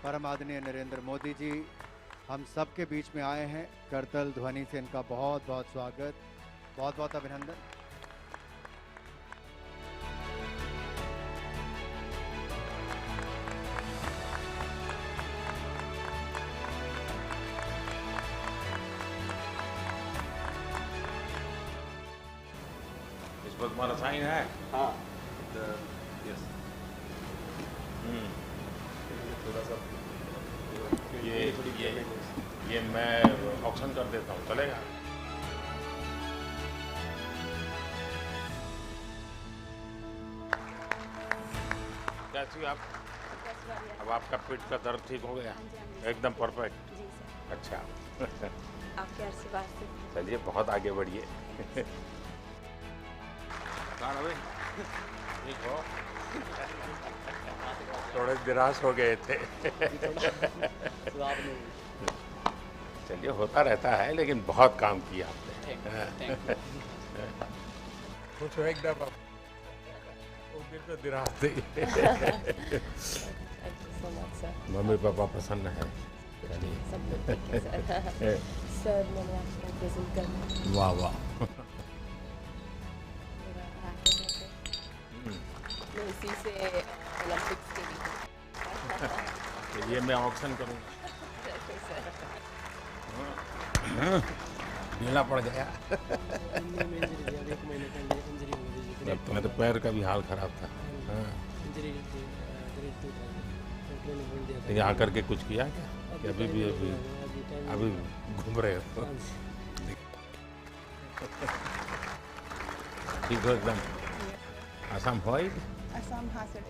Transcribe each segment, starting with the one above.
परम आदरणीय नरेंद्र मोदी जी हम सब के बीच में आए हैं। करतल ध्वनि से इनका बहुत बहुत स्वागत, बहुत बहुत अभिनंदन। इस पर तुम्हारा साइन है? हाँ, यस। थोड़ा सा ये मैं ऑक्शन कर देता हूँ, चलेगा? कैसी आप? अब आपका पेट का दर्द ठीक हो गया? एकदम परफेक्ट। जी सर। अच्छा। आपके आशीर्वाद से। चलिए बहुत आगे बढ़िए। कहाँ भाई? ठीक हो? थोड़े निराश हो गए थे। चलिए होता रहता है, लेकिन बहुत काम किया आपने। कुछ हो एकदम आप तो निराश थे। Thank you so much sir. Mummy papa प्रसन्न है? सब लोग ठीक है सर। सर मैंने आपको प्रेजेंट करना। वाह वाह। मेरा राकेश है। मैं इसी से ओलंपिक्स के लिए। ये मैं ऑक्शन करूँगा। सर ढीला पड़ गया। मैं तो पैर का भी हाल खराब था। हाँ। ये आकर के कुछ किया क्या? कि अभी घूम रहे हो? ठीक हो एकदम? आसाम हो? असम हाँ सर,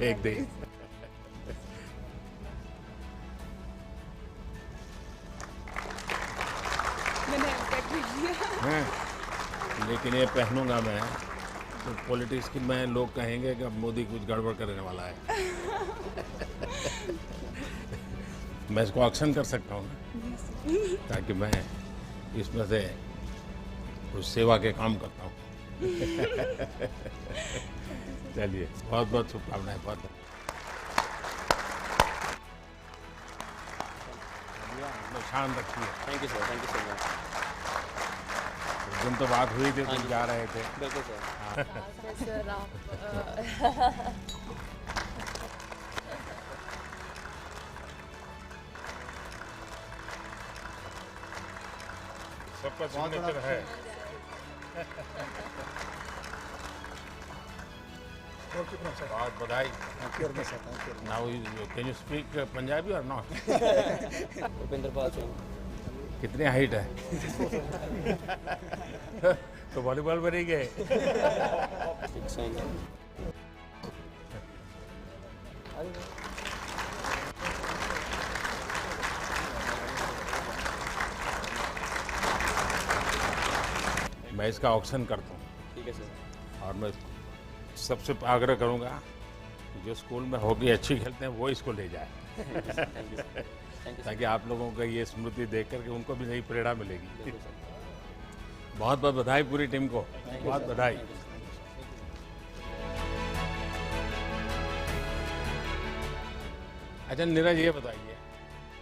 एक दिन। मैंने पैक भी किया। हाँ। लेकिन ये पहनूंगा मैं तो पॉलिटिक्स की में लोग कहेंगे कि अब मोदी कुछ गड़बड़ करने वाला है। मैं इसको ऑक्शन कर सकता हूँ ना, ताकि मैं इसमें से कुछ सेवा के काम करता हूँ। चलिए बहुत बहुत शुभकामनाएं। बहुत शान रखिए। Thank you sir, thank you so much. उस दिन तो बात हुई थी, तुम जा रहे थे। बिल्कुल सर। सर आप सबका सिग्नेचर है। बहुत बधाई। Now can you speak Punjabi और नॉट? उपेंद्र पाल सिंह। कितनी हाइट है? तो वॉलीबॉल में नहीं गए? मैं इसका ऑक्शन करता हूँ। ठीक है सर। और मैं सबसे आग्रह करूँगा कि जो स्कूल में हॉकी अच्छी खेलते हैं वो इसको ले जाए। Thank you sir. ताकि आप लोगों को ये स्मृति देख करके उनको भी नई प्रेरणा मिलेगी। बिल्कुल सर। बहुत बहुत बधाई पूरी टीम को, बहुत बधाई। अच्छा नीरज ये बताइए,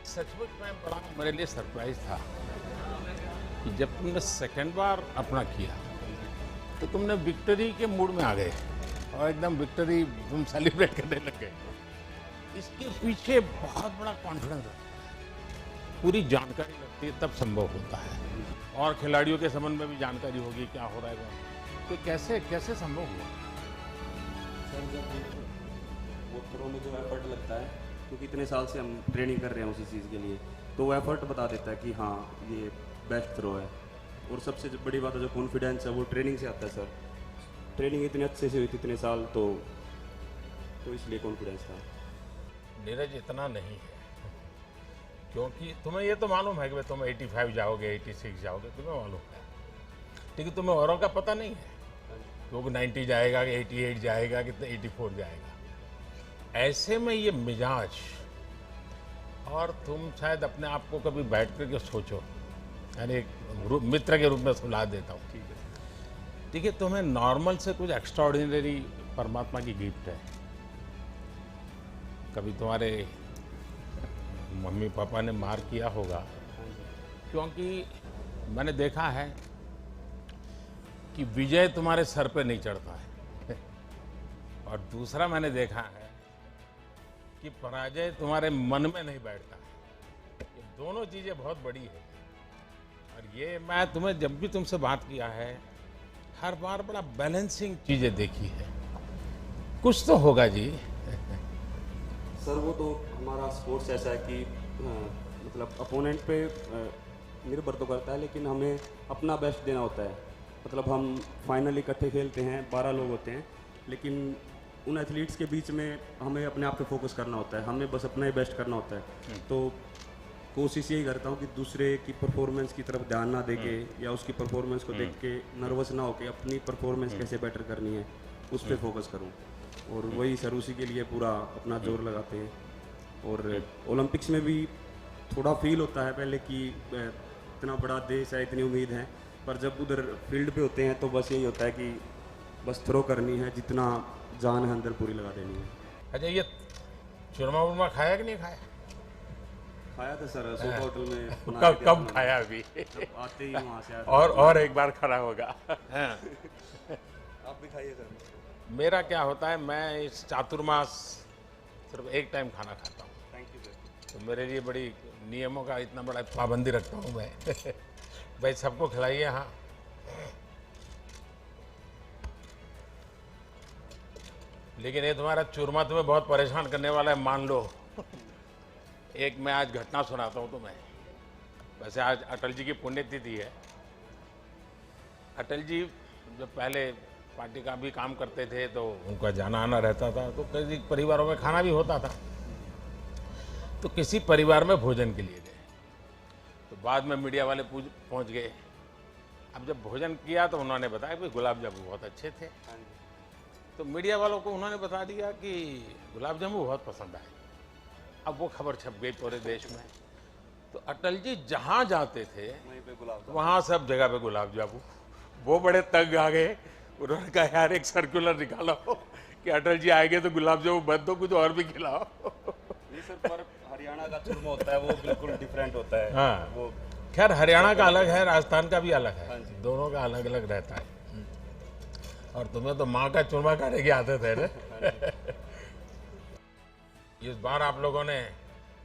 सचमुच में बड़ा मेरे लिए सरप्राइज था कि जब तुमने सेकंड बार अपना किया तो तुमने विक्ट्री के मूड में आ गए और एकदम विक्ट्री तुम सेलिब्रेट करने लग गए। इसके पीछे बहुत बड़ा कॉन्फिडेंस है, पूरी जानकारी लगती है तब संभव होता है, और खिलाड़ियों के संबंध में भी जानकारी होगी क्या हो रहा है। तो कैसे कैसे संभव हुआ? सर जब वो थ्रो में जो एफर्ट लगता है, क्योंकि इतने साल से हम ट्रेनिंग कर रहे हैं उसी चीज़ के लिए, तो वो एफर्ट बता देता है कि हाँ ये बेस्ट थ्रो है। और सबसे बड़ी बात है जो कॉन्फिडेंस है वो ट्रेनिंग से आता है सर। ट्रेनिंग इतने अच्छे से हुई थी इतने साल, तो इसलिए कॉन्फिडेंस था। नीरज इतना नहीं है, क्योंकि तुम्हें ये तो मालूम है कि तुम 85 जाओगे, 86 जाओगे, तुम्हें मालूम है, लेकिन तुम्हें औरों का पता नहीं है क्योंकि 90 जाएगा कि 88 जाएगा कि 84 जाएगा। ऐसे में ये मिजाज, और तुम शायद अपने आप को कभी बैठ करके सोचो, यानी एक मित्र के रूप में सलाह देता हूँ। ठीक है, तुम्हें नॉर्मल से कुछ एक्स्ट्राऑर्डिनरी परमात्मा की गिफ्ट है। कभी तुम्हारे मम्मी पापा ने मार किया होगा, क्योंकि मैंने देखा है कि विजय तुम्हारे सर पे नहीं चढ़ता है और दूसरा मैंने देखा है कि पराजय तुम्हारे मन में नहीं बैठता है। ये दोनों चीज़ें बहुत बड़ी है और ये मैं तुम्हें जब भी तुमसे बात किया है हर बार बड़ा बैलेंसिंग चीज़ें देखी है। कुछ तो होगा जी। सर वो तो हमारा स्पोर्ट्स ऐसा है कि मतलब अपोनेंट पे निर्भर तो करता है, लेकिन हमें अपना बेस्ट देना होता है। मतलब हम फाइनल इकट्ठे खेलते हैं, 12 लोग होते हैं, लेकिन उन एथलीट्स के बीच में हमें अपने आप पे फोकस करना होता है, हमें बस अपना ही बेस्ट करना होता है। तो कोशिश यही करता हूँ कि दूसरे की परफॉर्मेंस की तरफ ध्यान ना दे के या उसकी परफॉर्मेंस को देख के नर्वस ना होके अपनी परफॉर्मेंस कैसे बेटर करनी है उस पर फोकस करूँ, और वही सर उसी के लिए पूरा अपना जोर लगाते हैं। और ओलंपिक्स में भी थोड़ा फील होता है पहले कि इतना बड़ा देश है, इतनी उम्मीद है, पर जब उधर फील्ड पे होते हैं तो बस यही होता है कि बस थ्रो करनी है, जितना जान है अंदर पूरी लगा देनी है। अच्छा, ये चूरमा वूरमा खाया कि नहीं खाया? खाया था सर, सोफा होटल में बना कब के कब दिया था खाया अभी? जब आते ही वहाँ से आते और एक बार खाना होगा। हाँ। आप भी खाइए सर। मेरा क्या होता है, मैं इस चातुर्मास सिर्फ एक टाइम खाना खाता हूँ, थैंक यू सर। तो मेरे लिए बड़ी नियमों का इतना बड़ा पाबंदी रखता हूँ मैं। भाई सबको खिलाइए। हाँ, लेकिन ये तुम्हारा चूरमा तुम्हें बहुत परेशान करने वाला है, मान लो। एक मैं आज घटना सुनाता हूँ तुम्हें। वैसे आज अटल जी की पुण्यतिथि है। अटल जी जब पहले पार्टी का भी काम करते थे तो उनका जाना आना रहता था, तो कई परिवारों में खाना भी होता था। तो किसी परिवार में भोजन के लिए गए, तो बाद में मीडिया वाले पहुंच गए। अब जब भोजन किया तो उन्होंने बताया कि गुलाब जामुन बहुत अच्छे थे। तो मीडिया वालों को उन्होंने बता दिया कि गुलाब जामुन बहुत पसंद आए। अब वो खबर छप गई पूरे देश में। तो अटल जी जहाँ जाते थे वहाँ सब जगह पे गुलाब जामुन। वो बड़े तंग आ गए। उन्होंने कहा यार एक सर्कुलर निकालो कि अटल जी आएंगे तो गुलाब जामुन बंद दो, कुछ और भी खिलाओ। नहीं सर, पर हरियाणा का चूरमा होता है वो बिल्कुल डिफरेंट होता है। हाँ, वो खैर हरियाणा का अलग है, राजस्थान का भी अलग है, दोनों का अलग अलग रहता है। और तुम्हें तो माँ का चूरमा खाने की आदत है ना। इस बार आप लोगों ने,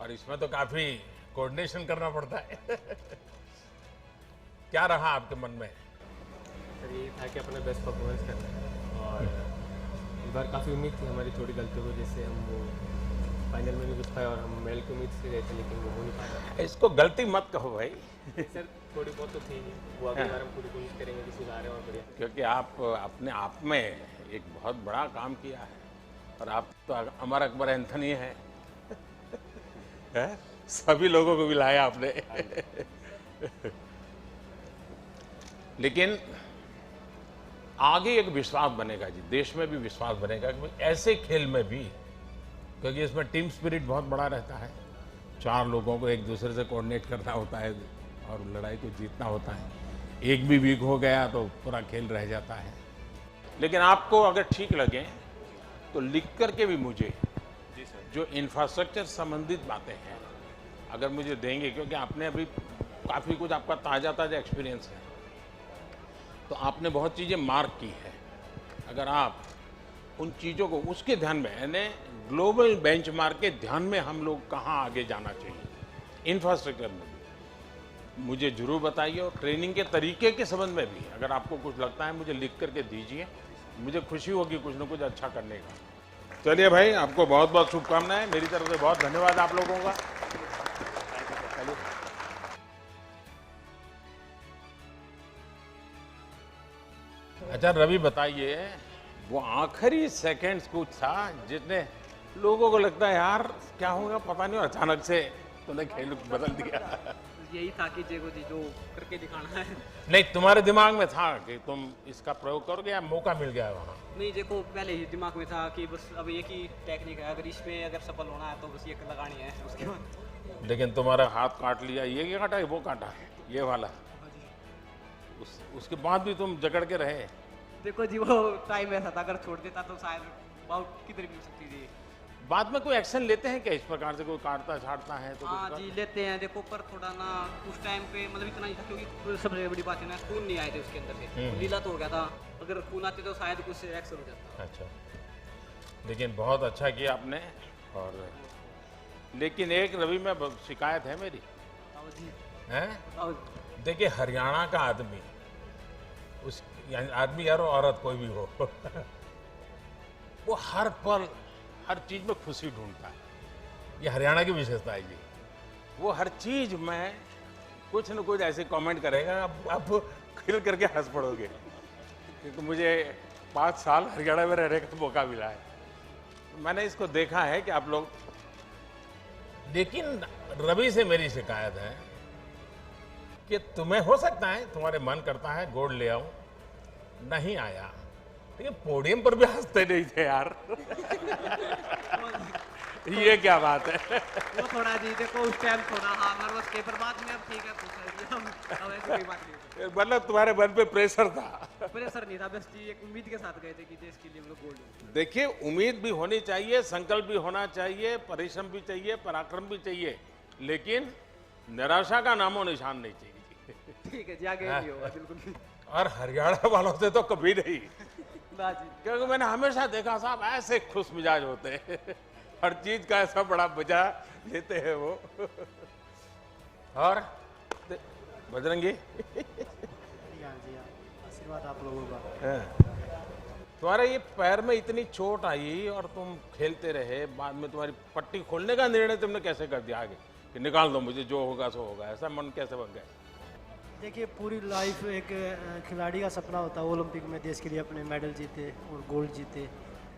और इसमें तो काफी कोऑर्डिनेशन करना पड़ता है। क्या रहा आपके मन में? सर यही था कि अपना बेस्ट परफॉर्मेंस करना है, और इस बार काफ़ी उम्मीद थी हमारी छोटी गलतियों की वजह से हम वो फाइनल में नहीं घुस पाए, और हम मेडल की उम्मीद से गए थे लेकिन वो हो नहीं पाया। इसको गलती मत कहो भाई। सर थोड़ी बहुत तो थी, वो अगली बार हम पूरी कोशिश करेंगे कि सुधारें और बढ़िया। क्योंकि आप अपने आप में एक बहुत बड़ा काम किया है, और आप तो अमर अकबर एंथनी है। सभी लोगों को भी लाया आपने। लेकिन आगे एक विश्वास बनेगा जी, देश में भी विश्वास बनेगा कि ऐसे खेल में भी, क्योंकि इसमें टीम स्पिरिट बहुत बड़ा रहता है। 4 लोगों को एक दूसरे से कोऑर्डिनेट करना होता है और लड़ाई को जीतना होता है। एक भी वीक हो गया तो पूरा खेल रह जाता है। लेकिन आपको अगर ठीक लगे तो लिख करके भी मुझे जो इंफ्रास्ट्रक्चर संबंधित बातें हैं अगर मुझे देंगे, क्योंकि आपने अभी काफ़ी कुछ आपका ताज़ा एक्सपीरियंस है, तो आपने बहुत चीज़ें मार्क की है। अगर आप उन चीज़ों को उसके ध्यान में, यानी ग्लोबल बेंचमार्क के ध्यान में हम लोग कहाँ आगे जाना चाहिए इंफ्रास्ट्रक्चर में भी, मुझे जरूर बताइए। और ट्रेनिंग के तरीके के संबंध में भी अगर आपको कुछ लगता है मुझे लिख करके दीजिए, मुझे खुशी होगी कुछ ना कुछ अच्छा करने का। चलिए भाई, आपको बहुत बहुत शुभकामनाएं, मेरी तरफ से बहुत धन्यवाद आप लोगों का। अच्छा रवि, बताइए, वो आखिरी सेकंड्स कुछ था जिसने लोगों को लगता है यार क्या होगा पता नहीं, और अचानक से तूने खेल बदल दिया। यही था कि जेगो जी जो करके दिखाना है। नहीं, तुम्हारे दिमाग में था कि तुम इसका प्रयोग करोगे या मौका मिल गया वहाँ? नहीं, देखो पहले ही दिमाग में था कि बस अब एक ही टेक्निक है, अगर इसमें अगर सफल होना है तो बस ये लगानी है, उसके बाद। लेकिन तुम्हारा हाथ काट लिया, ये क्या काटा है, वो काटा है, ये वाला। उसके बाद भी तुम जकड़ के रहे। देखो जी वो टाइम ऐसा था, अगर छोड़ देता तो शायद बाउट किधर भी हो सकती थी। बाद में कोई एक्शन लेते हैं क्या इस प्रकार से, कोई काटता छाटता है तो हाँ कुछ जी लेते हैं। देखो पर थोड़ा ना उस टाइम पे मतलब इतना ही था, क्योंकि सबसे बड़ी बात है ना खून नहीं आए थे उसके अंदर से, लीला तो हो गया था। अगर खून आते तो शायद कुछ एक्शन हो जाता। अच्छा, लेकिन बहुत अच्छा किया आपने। और लेकिन एक रवि में शिकायत है मेरी, आओ जी हैं? आओ। देखिए हरियाणा का आदमी, उस यानी आदमी यार औरत कोई भी हो वो हर पल हर चीज में खुशी ढूंढता है। ये हरियाणा की विशेषता है जी। वो हर चीज में कुछ न कुछ ऐसे कमेंट करेगा, आप खिल करके हंस पड़ोगे, क्योंकि मुझे 5 साल हरियाणा में रहने का मौका मिला है। मैंने इसको देखा है कि आप लोग, लेकिन रवि से मेरी शिकायत है कि तुम्हें हो सकता है तुम्हारे मन करता है गोल्ड ले आऊं, नहीं आया, लेकिन पोडियम पर भी हंसते नहीं थे यार ये क्या बात है? वो थोड़ा जी देखो उस टाइम थोड़ा हाँ नर्वस थे, पर बाद में अब ठीक है, अब ऐसी कोई बात नहीं है। मतलब तुम्हारे मन पे प्रेशर था? प्रेशर नहीं था, बस जी एक उम्मीद के साथ गए थे कि देश के लिए हम लोग गोल्ड लेंगे। देखिए उम्मीद भी होनी चाहिए, संकल्प भी होना चाहिए, परिश्रम भी चाहिए, पराक्रम भी चाहिए, लेकिन निराशा का नामो निशान नहीं चाहिए। ठीक है जी आगे नहीं होगा बिल्कुल नहीं। और हरियाणा वालों से तो कभी नहीं, ना जी क्योंकि मैंने हमेशा देखा साहब ऐसे खुश मिजाज होते हैं हर चीज का ऐसा बड़ा मजा लेते हैं वो। और बजरंगी आशीर्वाद आप लोगों का। तुम्हारे ये पैर में इतनी चोट आई और तुम खेलते रहे, बाद में तुम्हारी पट्टी खोलने का निर्णय तुमने कैसे कर दिया आगे कि निकाल दो मुझे, जो होगा सो होगा, ऐसा मन कैसे बन गया? देखिए पूरी लाइफ एक खिलाड़ी का सपना होता है ओलंपिक में देश के लिए अपने मेडल जीते और गोल्ड जीते,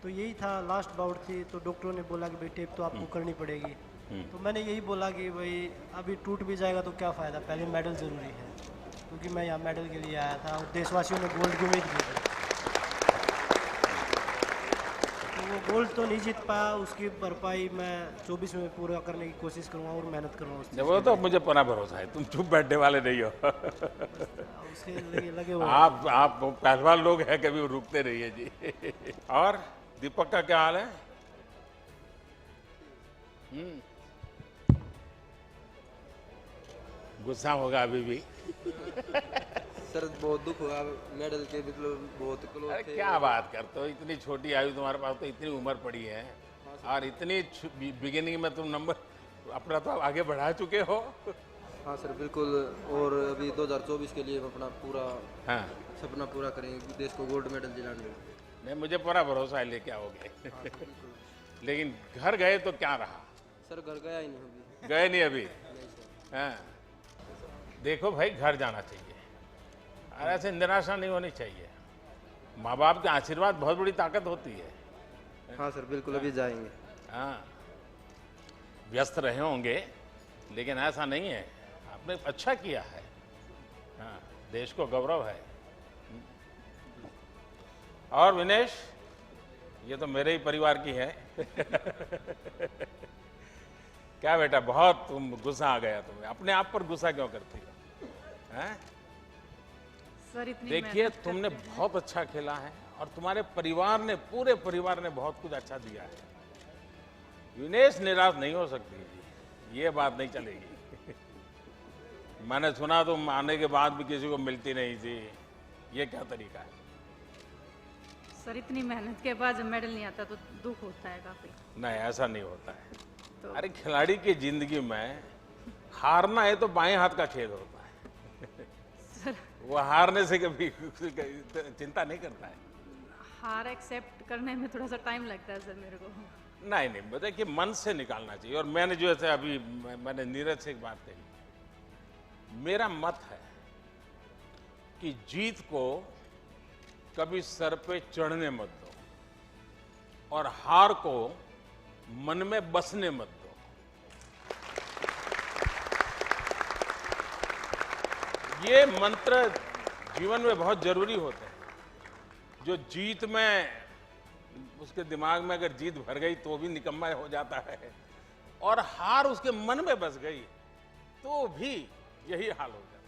तो यही था। लास्ट बाउट थी तो डॉक्टरों ने बोला कि भाई टेप तो आपको करनी पड़ेगी, तो मैंने यही बोला कि भाई अभी टूट भी जाएगा तो क्या फ़ायदा, पहले मेडल ज़रूरी है, क्योंकि मैं यहाँ मेडल के लिए आया था और देशवासियों ने गोल्ड की उम्मीद की थी। तो वो गोल्ड तो नहीं जीत पाया, उसकी भरपाई मैं 24 में पूरा करने की कोशिश करूँगा और मेहनत करूँगा उस चीज़ वो तो मुझे पूरा भरोसा है, तुम चुप बैठने वाले नहीं हो उसके लगे हुए आप पहलवान लोग हैं, कभी रुकते रहिए जी। और दीपक का क्या हाल है? गुस्सा होगा अभी भी? सर बहुत दुख हुआ, मेडल के मतलब बहुत क्लोज अरे थे। क्या बात करते हो, इतनी छोटी आयु तुम्हारे पास, तो इतनी उम्र पड़ी है और इतनी बिगिनिंग में तुम नंबर अपना तो आगे बढ़ा चुके हो। हाँ सर बिल्कुल, और अभी 2024 के लिए हम अपना पूरा हाँ सपना पूरा करेंगे, देश को गोल्ड मेडल दिलाने। नहीं, मुझे पूरा भरोसा है लेके आओगे लेकिन घर गए तो क्या रहा? सर घर गया ही नहीं अभी। गए नहीं अभी? नहीं सर। हाँ देखो भाई, घर जाना चाहिए और ऐसे निराशा नहीं होनी चाहिए। माँ बाप के आशीर्वाद बहुत बड़ी ताकत होती है। हाँ सर बिल्कुल अभी जाएंगे। हाँ व्यस्त रहे होंगे, लेकिन ऐसा नहीं है, आपने अच्छा किया है। हाँ देश को गौरव है। और विनेश, ये तो मेरे ही परिवार की है क्या बेटा, बहुत तुम गुस्सा आ गया तुम्हें, अपने आप पर गुस्सा क्यों करती हो? हैं? सर इतनी देखिए मेहनत तुमने करते हैं। बहुत अच्छा खेला है और तुम्हारे परिवार ने, पूरे परिवार ने बहुत कुछ अच्छा दिया है। विनेश निराश नहीं हो सकती जी, ये बात नहीं चलेगी मैंने सुना तुम आने के बाद भी किसी को मिलती नहीं थी, ये क्या तरीका है? सर इतनी मेहनत के बाद जब मेडल नहीं आता तो दुख होता है काफी। नहीं ऐसा नहीं होता है। तो अरे खिलाड़ी की जिंदगी में हारना है तो बाएं हाथ का खेल होता है सर वो हारने से कभी चिंता नहीं करता है। हार एक्सेप्ट करने में थोड़ा सा टाइम लगता है सर मेरे को। नहीं नहीं, देखिए मन से निकालना चाहिए। और मैंने जो ऐसे अभी मैंने नीरज से एक बात कही, मेरा मत है कि जीत को कभी सर पे चढ़ने मत दो और हार को मन में बसने मत दो। ये मंत्र जीवन में बहुत जरूरी होते हैं। जो जीत में, उसके दिमाग में अगर जीत भर गई तो भी निकम्मा हो जाता है, और हार उसके मन में बस गई तो भी यही हाल हो जाता है।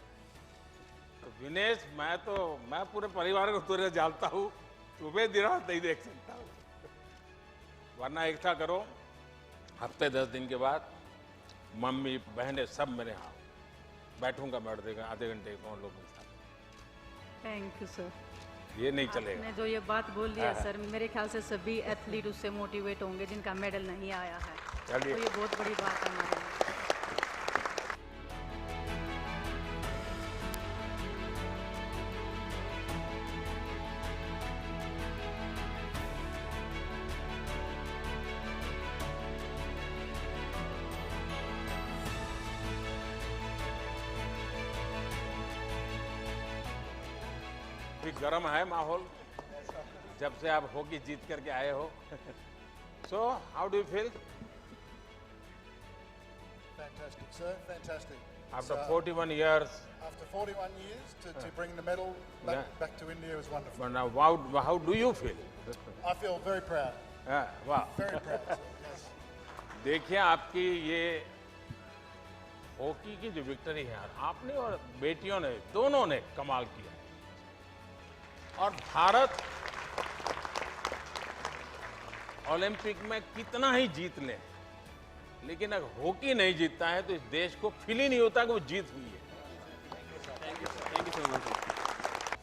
तो विनेश, मैं पूरे परिवार को तुझे जानता हूं, तुम्हें दिन रात नहीं देख सकता हूं। वरना एकता करो, हफ्ते 10 दिन के बाद मम्मी बहनें सब मेरे यहाँ बैठूंगा आधे घंटे को उन लोगों के साथ। Thank you sir. ये नहीं चलेगा। आपने जो ये बात बोल दिया सर, मेरे ख्याल से सभी एथलीट उससे मोटिवेट होंगे जिनका मेडल नहीं आया है। चलिए। तो ये बहुत बड़ी बात है हमारे लिए। भी गर्म है माहौल जब से आप हॉकी जीत करके आए हो। So how do you feel? Fantastic, sir. Fantastic. After So, 41 years. After 41 years, to bring the medal back to India was wonderful. But now, how do you feel? I feel very proud. वाह। Very proud. Sir. Yes. देखिए आपकी ये hockey की जो victory है, आपने और बेटियों ने दोनों ने कमाल किया। और भारत ओलंपिक में कितना ही जीत ले, लेकिन अगर हॉकी नहीं जीतता है तो इस देश को फील ही नहीं होता कि वो जीत हुई है। Thank you so much.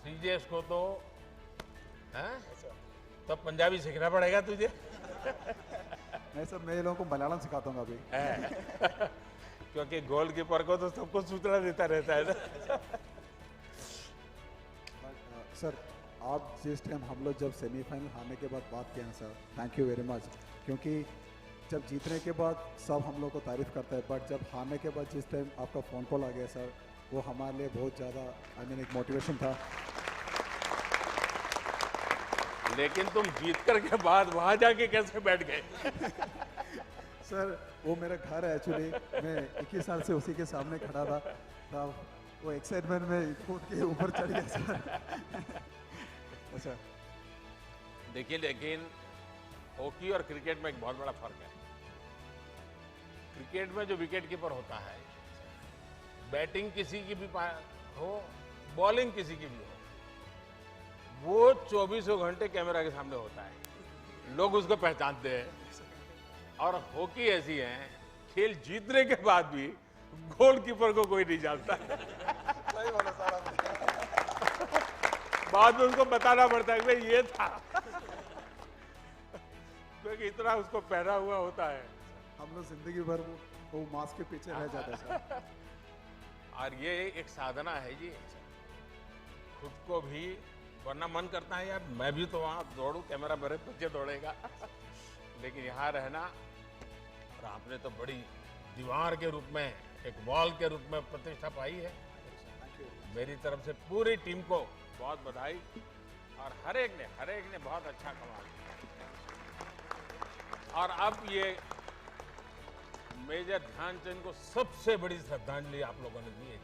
Sreejesh को तो तो पंजाबी सीखना पड़ेगा तुझे। नहीं सर, मैं लोगों को मलयालम सिखाता हूँ अभी। क्योंकि गोलकीपर को तो सबको सूचना देता रहता है ना। सर, आप जिस टाइम हम लोग जब सेमीफाइनल हारने के बाद बात किए हैं sir, thank you very much. क्योंकि जब जीतने के बाद सब हम लोग को तारीफ़ करता है, बट जब हारने के बाद जिस टाइम आपका फ़ोन कॉल आ गया सर, वो हमारे लिए बहुत ज़्यादा एक मोटिवेशन था। लेकिन तुम जीत कर के बाद वहाँ जाके कैसे बैठ गए? सर, वो मेरा घर है एक्चुअली। मैं 21 साल से उसी के सामने खड़ा था, तब वो एक्साइटमेंट में कूद के ऊपर चढ़ गया सर। अच्छा, देखिए, लेकिन हॉकी और क्रिकेट में एक बहुत बड़ा फर्क है। क्रिकेट में जो विकेट कीपर होता है, बैटिंग किसी की भी हो, बॉलिंग किसी की भी हो, वो 24 घंटे कैमरा के सामने होता है, लोग उसको पहचानते हैं। और हॉकी ऐसी है, खेल जीतने के बाद भी गोलकीपर को कोई नहीं जानता। सही बोला सर आपने। बाद में उसको बताना पड़ता है कि भाई ये था, क्योंकि इतना उसको पहना हुआ होता है। हम लोग जिंदगी भर वो मास्क के पीछे रह जाते हैं सर। और ये एक साधना है जी, खुद को भी, वरना मन करता है यार मैं भी तो वहाँ दौड़ूं, कैमरा मेरे पीछे दौड़ेगा। लेकिन यहाँ रहना, और आपने तो बड़ी दीवार के रूप में, एक वॉल के रूप में प्रतिष्ठा पाई है। मेरी तरफ से पूरी टीम को बहुत बधाई। और हर एक ने बहुत अच्छा कमाल किया। और अब ये मेजर ध्यानचंद को सबसे बड़ी श्रद्धांजलि आप लोगों ने दी है।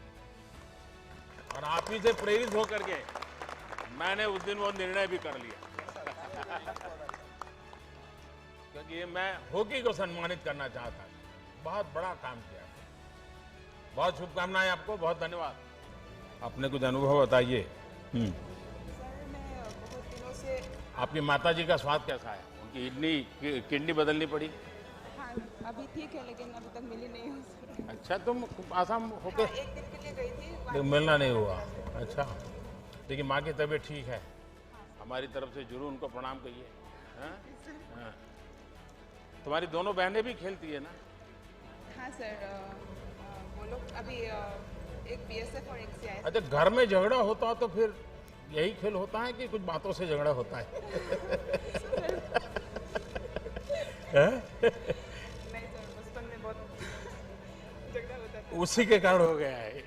और आप ही से प्रेरित होकर के मैंने उस दिन वो निर्णय भी कर लिया, क्योंकि ये मैं हॉकी को सम्मानित करना चाहता था। बहुत बड़ा काम किया। बहुत शुभकामनाएं आपको, बहुत धन्यवाद। अपने कुछ अनुभव बताइए। सर, मैं बहुत दिनों से। आपकी माताजी का स्वाद कैसा है? उनकी किडनी बदलनी पड़ी? हाँ, अभी ठीक है, लेकिन अभी तक मिली नहीं हूँ। अच्छा, तुम आसाम होके? हाँ, एक दिन के लिए गई थी, लेकिन मिलना नहीं हुआ। अच्छा, लेकिन माँ की तबीयत ठीक है? हमारी तरफ से जरूर उनको प्रणाम कहिए। हाँ, तुम्हारी दोनों बहनें भी खेलती है ना? हाँ सर, वो लोग अभी एक BSF और एक CIS। अच्छा, घर में झगड़ा होता तो फिर यही खेल होता है कि कुछ बातों से झगड़ा होता है? नहीं सर, बचपन में बहुत झगड़ा होता था। उसी के कारण हो गया है।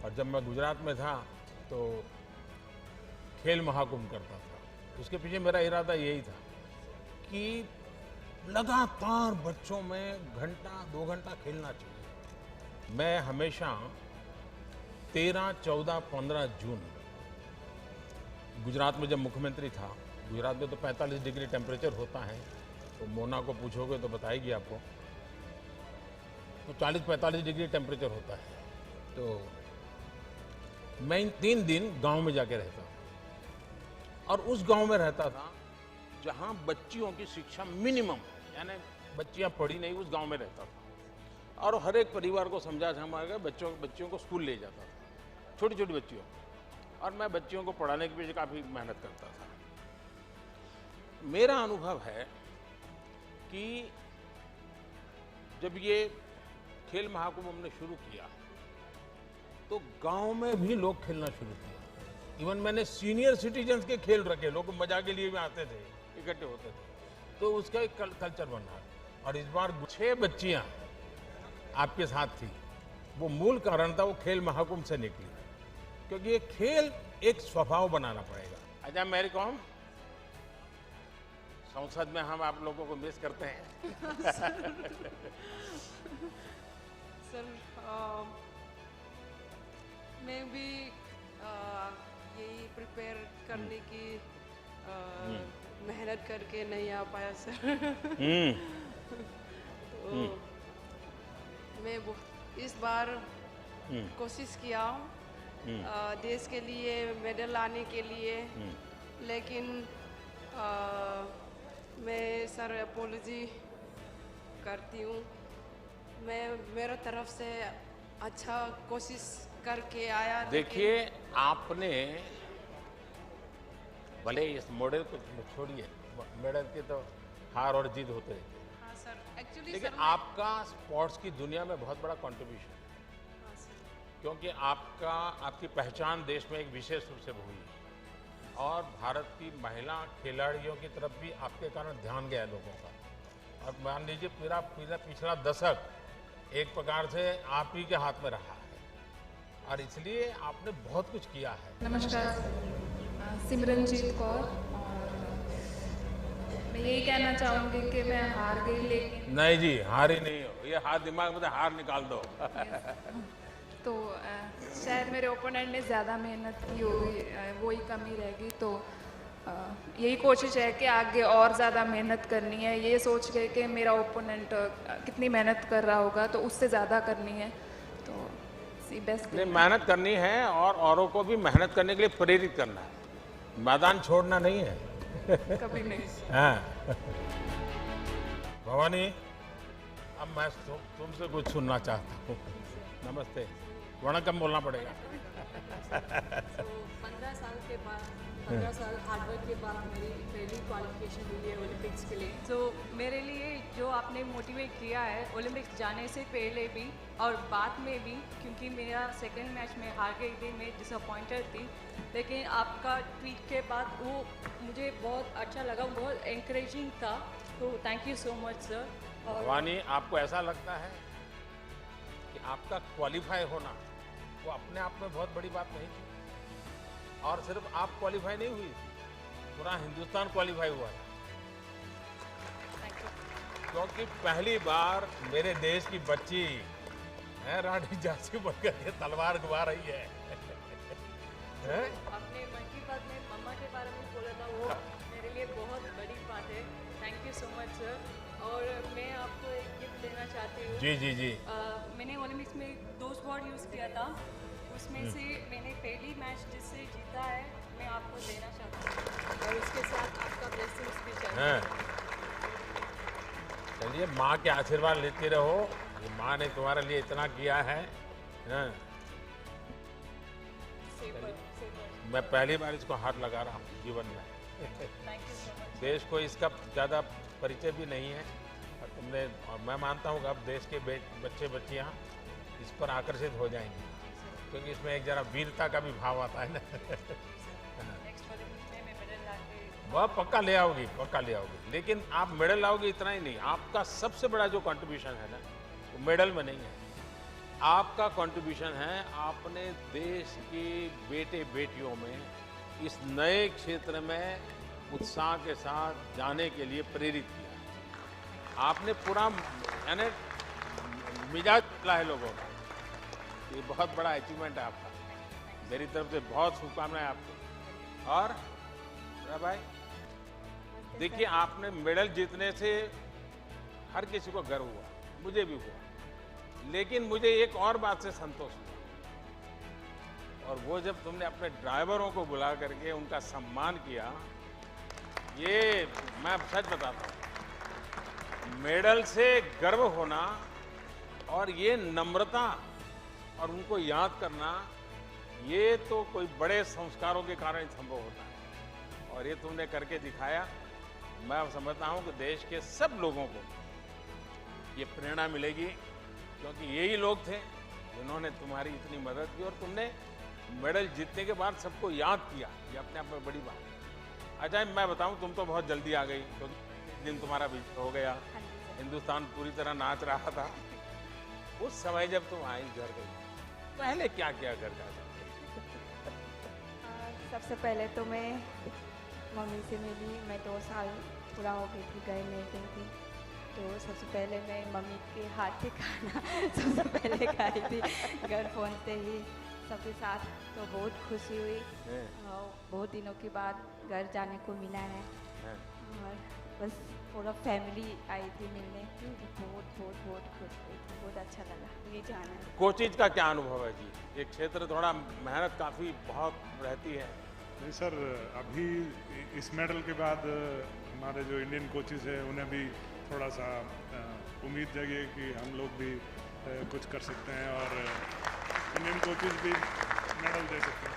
और जब मैं गुजरात में था तो खेल महाकुंभ करता था। उसके पीछे मेरा इरादा यही था कि लगातार बच्चों में घंटा 2 घंटा खेलना चाहिए। मैं हमेशा 13, 14, 15 जून गुजरात में जब मुख्यमंत्री था, गुजरात में तो 45 डिग्री टेम्परेचर होता है, तो मोना को पूछोगे तो बताएगी आपको, तो 40-45 डिग्री टेम्परेचर होता है। तो मैं इन 3 दिन गांव में जाके रहता था, और उस गांव में रहता था जहां बच्चियों की शिक्षा मिनिमम, यानी बच्चियां पढ़ी नहीं, उस गांव में रहता था और हर एक परिवार को समझा समझा बच्चियों को स्कूल ले जाता था, छोटी छोटी बच्चियों, और मैं बच्चियों को पढ़ाने के पीछे काफ़ी मेहनत करता था। मेरा अनुभव है कि जब ये खेल महाकुंभ हमने शुरू किया तो गांव में भी लोग खेलना शुरू किया। इवन मैंने सीनियर सिटीजन्स के खेल रखे, लोग मजा के लिए भी आते थे, इकट्ठे होते थे, तो उसका एक कल्चर बना। और इस बार 6 बच्चियां आपके साथ थी, वो मूल कारण था, वो खेल महाकुंभ से निकली, क्योंकि ये खेल एक स्वभाव बनाना पड़ेगा। अच्छा मेरी कॉम संसद में हम आप लोगों को मिस करते हैं। सर मैं भी यही प्रिपेयर करने की मेहनत करके नहीं आ पाया सर। तो मैं इस बार कोशिश किया देश के लिए मेडल लाने के लिए, लेकिन मैं सर अपोलॉजी करती हूँ। मैं मेरे तरफ से अच्छा कोशिश करके आया। देखिए आपने भले इस मॉडल को छोड़िए, मेडल की तो हार और जीत होते हैं। हाँ सर, एक्चुअली लेकिन आपका स्पोर्ट्स की दुनिया में बहुत बड़ा कंट्रीब्यूशन है। हाँ सर, क्योंकि आपकी पहचान देश में एक विशेष रूप से हुई है और भारत की महिला खिलाड़ियों की तरफ भी आपके कारण ध्यान गया लोगों का। और मान लीजिए पूरा पिछला दशक एक प्रकार से आप ही के हाथ में रहा है और इसलिए आपने बहुत कुछ किया है। नमस्कार, सिमरनजीत कौर। और मैं यही कहना चाहूँगी कि मैं हार गई, लेकिन नहीं जी हार ही नहीं हो, ये हाथ दिमाग में हार निकाल दो। तो शायद मेरे ओपोनेंट ने ज़्यादा मेहनत की होगी, वही कमी रहेगी। तो यही कोशिश है कि आगे और ज़्यादा मेहनत करनी है। ये सोच के कि मेरा ओपोनेंट कितनी मेहनत कर रहा होगा तो उससे ज़्यादा करनी है। तो बेस्ट नहीं, मेहनत करनी है और औरों को भी मेहनत करने के लिए प्रेरित करना है, मैदान छोड़ना नहीं है। कभी नहीं। हाँ भवानी, अब मैं तुमसे कुछ सुनना चाहता हूँ। नमस्ते, वणकम बोलना पड़ेगा। 15 साल के बाद 15 साल हार्डवर्क के बाद मेरी पहली क्वालिफिकेशन हुई है ओलंपिक्स के लिए। तो मेरे लिए जो आपने मोटिवेट किया है ओलंपिक्स जाने से पहले भी और बाद में भी, क्योंकि मेरा सेकंड मैच में हार गई थी, मैं डिसअपॉइंटेड थी, लेकिन आपका ट्वीट के बाद वो मुझे बहुत अच्छा लगा, बहुत एनकरेजिंग था। तो thank you so much sir. Bhavani, आपको ऐसा लगता है कि आपका क्वालिफाई होना वो अपने आप में बहुत बड़ी बात नहीं थी? और सिर्फ आप क्वालिफाई नहीं हुई, पूरा हिंदुस्तान क्वालिफाई हुआ था, क्योंकि पहली बार मेरे देश की बच्ची है रानी झांसी बनकर के तलवार घुमा रही है। आपने मन की बात में मम्मा के बारे में बोला था, वो मेरे लिए बहुत बड़ी बात है। Thank you so much sir. और मैं आपको एक गिफ्ट देना चाहती हूँ। जी जी जी। मैंने ओलंपिक्स में 2 स्पॉट यूज़ किया था, उसमें से मैंने पहली मैच जिससे जीता है मैं आपको देना चाहता हूँ और उसके साथ आपका ब्लेसिंग्स भी चाहिए। चलिए, माँ के आशीर्वाद लेती रहो, ये माँ ने तुम्हारे लिए इतना किया है। मैं पहली बार इसको हाथ लगा रहा हूँ जीवन में। देश को इसका ज़्यादा परिचय भी नहीं है और मैं मानता हूँ कि अब देश के बच्चे बच्चियाँ इस पर आकर्षित हो जाएंगे, क्योंकि इसमें एक जरा वीरता का भी भाव आता है ना। वह पक्का ले आओगी, पक्का ले आओगी, लेकिन आप मेडल लाओगे इतना ही नहीं, आपका सबसे बड़ा जो कंट्रीब्यूशन है ना वो मेडल में नहीं है, आपका कंट्रीब्यूशन है आपने देश के बेटे बेटियों में इस नए क्षेत्र में उत्साह के साथ जाने के लिए प्रेरित किया। आपने पूरा यानी मिजाज बदला है लोगों का, ये बहुत बड़ा अचीवमेंट है आपका। मेरी तरफ से बहुत शुभकामनाएं आपको। और भाई देखिए, आपने मेडल जीतने से हर किसी को गर्व हुआ, मुझे भी हुआ, लेकिन मुझे एक और बात से संतोष हुआ, और वो जब तुमने अपने ड्राइवरों को बुला करके उनका सम्मान किया। ये मैं सच बताता हूँ, मेडल से गर्व होना और ये नम्रता और उनको याद करना, ये तो कोई बड़े संस्कारों के कारण संभव होता है और ये तुमने करके दिखाया। मैं समझता हूँ कि देश के सब लोगों को ये प्रेरणा मिलेगी, क्योंकि यही लोग थे जिन्होंने तुम्हारी इतनी मदद की और तुमने मेडल जीतने के बाद सबको याद किया। ये अपने आप में बड़ी बात है। अच्छा, मैं बताऊँ, तुम तो बहुत जल्दी आ गई, क्योंकि दिन तुम्हारा भी हो गया, हिंदुस्तान पूरी तरह नाच रहा था। उस समय जब तुम आई घर गई, पहले क्या क्या घर जा सबसे पहले तो मैं मम्मी से मिली। मैं 2 साल पूरा हो गई थी, घर नहीं गई थी। तो सबसे पहले मैं मम्मी के हाथ से खाना सबसे पहले खाई थी घर पहुँचते ही सबके साथ। तो बहुत खुशी हुई और बहुत दिनों के बाद घर जाने को मिला है और बस पूरा फैमिली आई थी मिलने। बहुत बहुत बहुत खुश हुई थी, बहुत अच्छा लगा ये जाना है। कोचिज का क्या अनुभव है जी? ये क्षेत्र थोड़ा मेहनत काफ़ी बहुत रहती है। नहीं सर, अभी इस मेडल के बाद हमारे जो इंडियन कोचेस हैं उन्हें भी थोड़ा सा उम्मीद जगी कि हम लोग भी कुछ कर सकते हैं और इंडियन कोचेस भी मेडल दे सकते हैं।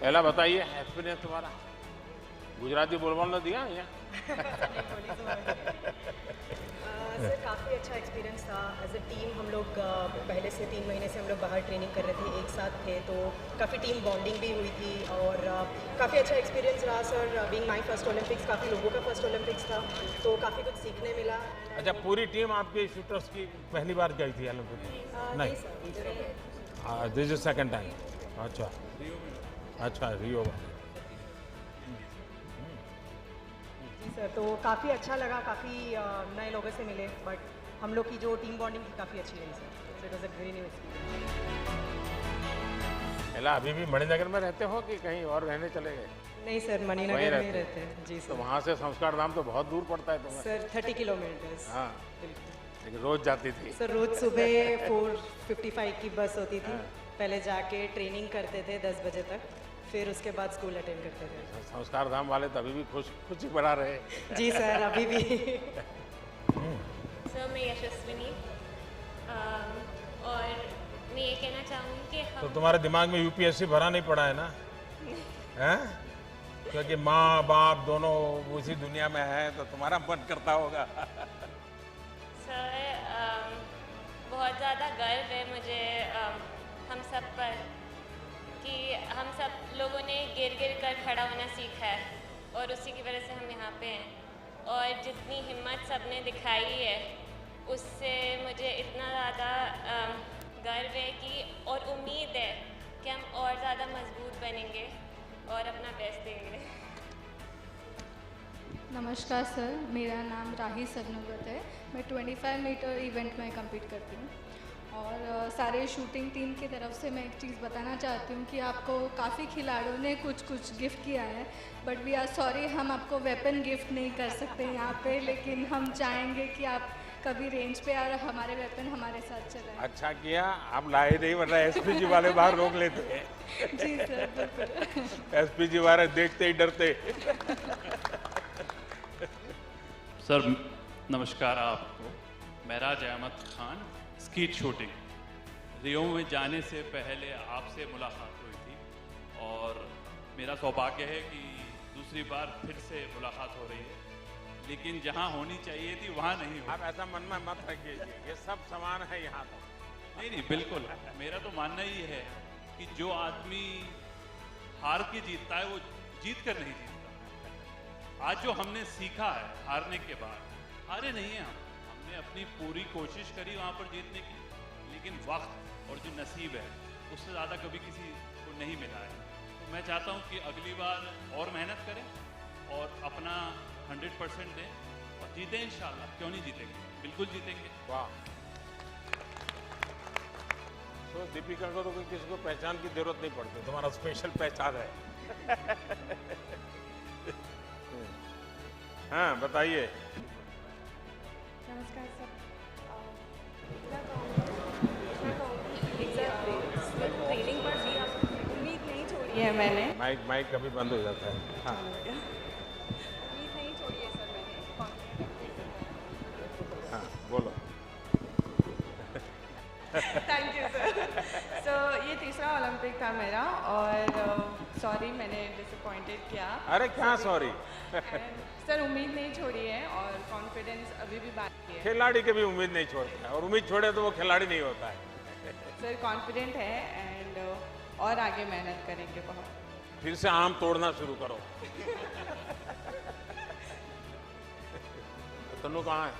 पहला बताइए एक्सपीरियंस तुम्हारा। गुजराती बोलना दिया या सर काफ़ी अच्छा एक्सपीरियंस था। एज अ टीम हम लोग पहले से 3 महीने से हम लोग बाहर ट्रेनिंग कर रहे थे, एक साथ थे, तो काफ़ी टीम बॉन्डिंग भी हुई थी और काफ़ी अच्छा एक्सपीरियंस रहा sir. Being my first Olympics, काफ़ी लोगों का फर्स्ट ओलंपिक्स था, तो काफ़ी कुछ सीखने मिला। अच्छा, पूरी टीम आपके शूटर्स की पहली बार गई थी ओलंपिक में? नहीं, दिस इज सेकंड टाइम। अच्छा अच्छा, रियो में। जी सर, तो काफ़ी अच्छा लगा, काफ़ी नए लोगों से मिले, बट हम लोग की जो टीम बॉन्डिंग थी काफ़ी अच्छी रही sir. So it was a very new experience. एला, अभी भी मणिनगर में रहते हो कि कहीं और रहने चले गए? नहीं सर, मणिनगर में रहते हैं। जी सर। तो वहाँ से संस्कार धाम तो बहुत दूर पड़ता है तुम्हें? Sir 30 kilometres. हाँ, लेकिन रोज जाती थी? सर रोज सुबह 4:55 की बस होती थी। पहले जाके ट्रेनिंग करते थे 10 बजे तक, फिर उसके बाद स्कूल अटेंड करते थे। संस्कार धाम वाले तो अभी भी खुशी बना रहे। जी सर, अभी भी। सर मैं यशस्विनी, और मैं ये कहना चाहूँगी कि हम तो तुम्हारे दिमाग में यूपीएससी भरा नहीं पड़ा है ना? हैं? क्योंकि माँ बाप दोनों उसी दुनिया में है, तो तुम्हारा मन करता होगा। सर बहुत ज़्यादा गर्व है मुझे हम सब पर कि हम सब लोगों ने गिर गिर कर खड़ा होना सीखा है और उसी की वजह से हम यहाँ पे हैं। और जितनी हिम्मत सबने दिखाई है उससे मुझे इतना ज़्यादा गर्व है कि और उम्मीद है कि हम और ज़्यादा मजबूत बनेंगे और अपना बेस्ट देंगे। नमस्कार सर, मेरा नाम राही सरनोबत है। मैं 25 मीटर इवेंट में compete करती हूँ और सारे शूटिंग टीम की तरफ से मैं एक चीज़ बताना चाहती हूँ कि आपको काफ़ी खिलाड़ियों ने कुछ गिफ्ट किया है, बट वी आर सॉरी हम आपको वेपन गिफ्ट नहीं कर सकते यहाँ पे, लेकिन हम चाहेंगे कि आप कभी रेंज पे और हमारे वेपन हमारे साथ चलाएं। अच्छा किया आप लाए नहीं, वरना एसपीजी वाले बाहर रोक लेते हैं। जी सर, बिल्कुल। एसपीजी वाले देखते ही डरते। सर नमस्कार आपको। महराज अहमद खान, स्कीट शूटिंग। रियो में जाने से पहले आपसे मुलाकात हुई थी और मेरा सौभाग्य है कि दूसरी बार फिर से मुलाकात हो रही है, लेकिन जहां होनी चाहिए थी वहां नहीं हो। आप ऐसा मन में मत रखिए, ये सब समान है यहाँ तो। नहीं बिल्कुल, मेरा तो मानना ही है कि जो आदमी हार के जीतता है वो जीत कर नहीं जीतता। आज जो हमने सीखा है हारने के बाद, हारे नहीं हैं हमने अपनी पूरी कोशिश करी वहाँ पर जीतने की, लेकिन वक्त और जो नसीब है उससे ज़्यादा कभी किसी को नहीं मिला है। तो मैं चाहता हूँ कि अगली बार और मेहनत करें और अपना 100% दें और जीतें इंशाल्लाह। क्यों नहीं जीतेंगे, बिल्कुल जीतेंगे। वाह। तो दीपिका को तो कोई किसी को पहचान की जरूरत नहीं पड़ती, तुम्हारा स्पेशल पहचान है। हाँ बताइए। नमस्कार सर। मैं कहूँगी है मैंने। माइक कभी बंद हो जाता है। हाँ उम्मीद नहीं छोड़ी है सर मैंने। हाँ बोलो। Thank you sir. सो ये तीसरा ओलंपिक था मेरा और सॉरी मैंने डिसअपॉइंटेड किया। अरे क्या सॉरी। सर उम्मीद नहीं छोड़ी है और कॉन्फिडेंस अभी भी बाकी है। खिलाड़ी कभी उम्मीद नहीं छोड़ता है और उम्मीद छोड़े तो वो खिलाड़ी नहीं होता है। सर कॉन्फिडेंट है एंड और आगे मेहनत करेंगे बहुत। फिर से आम तोड़ना शुरू करो। तनु कहाँ है?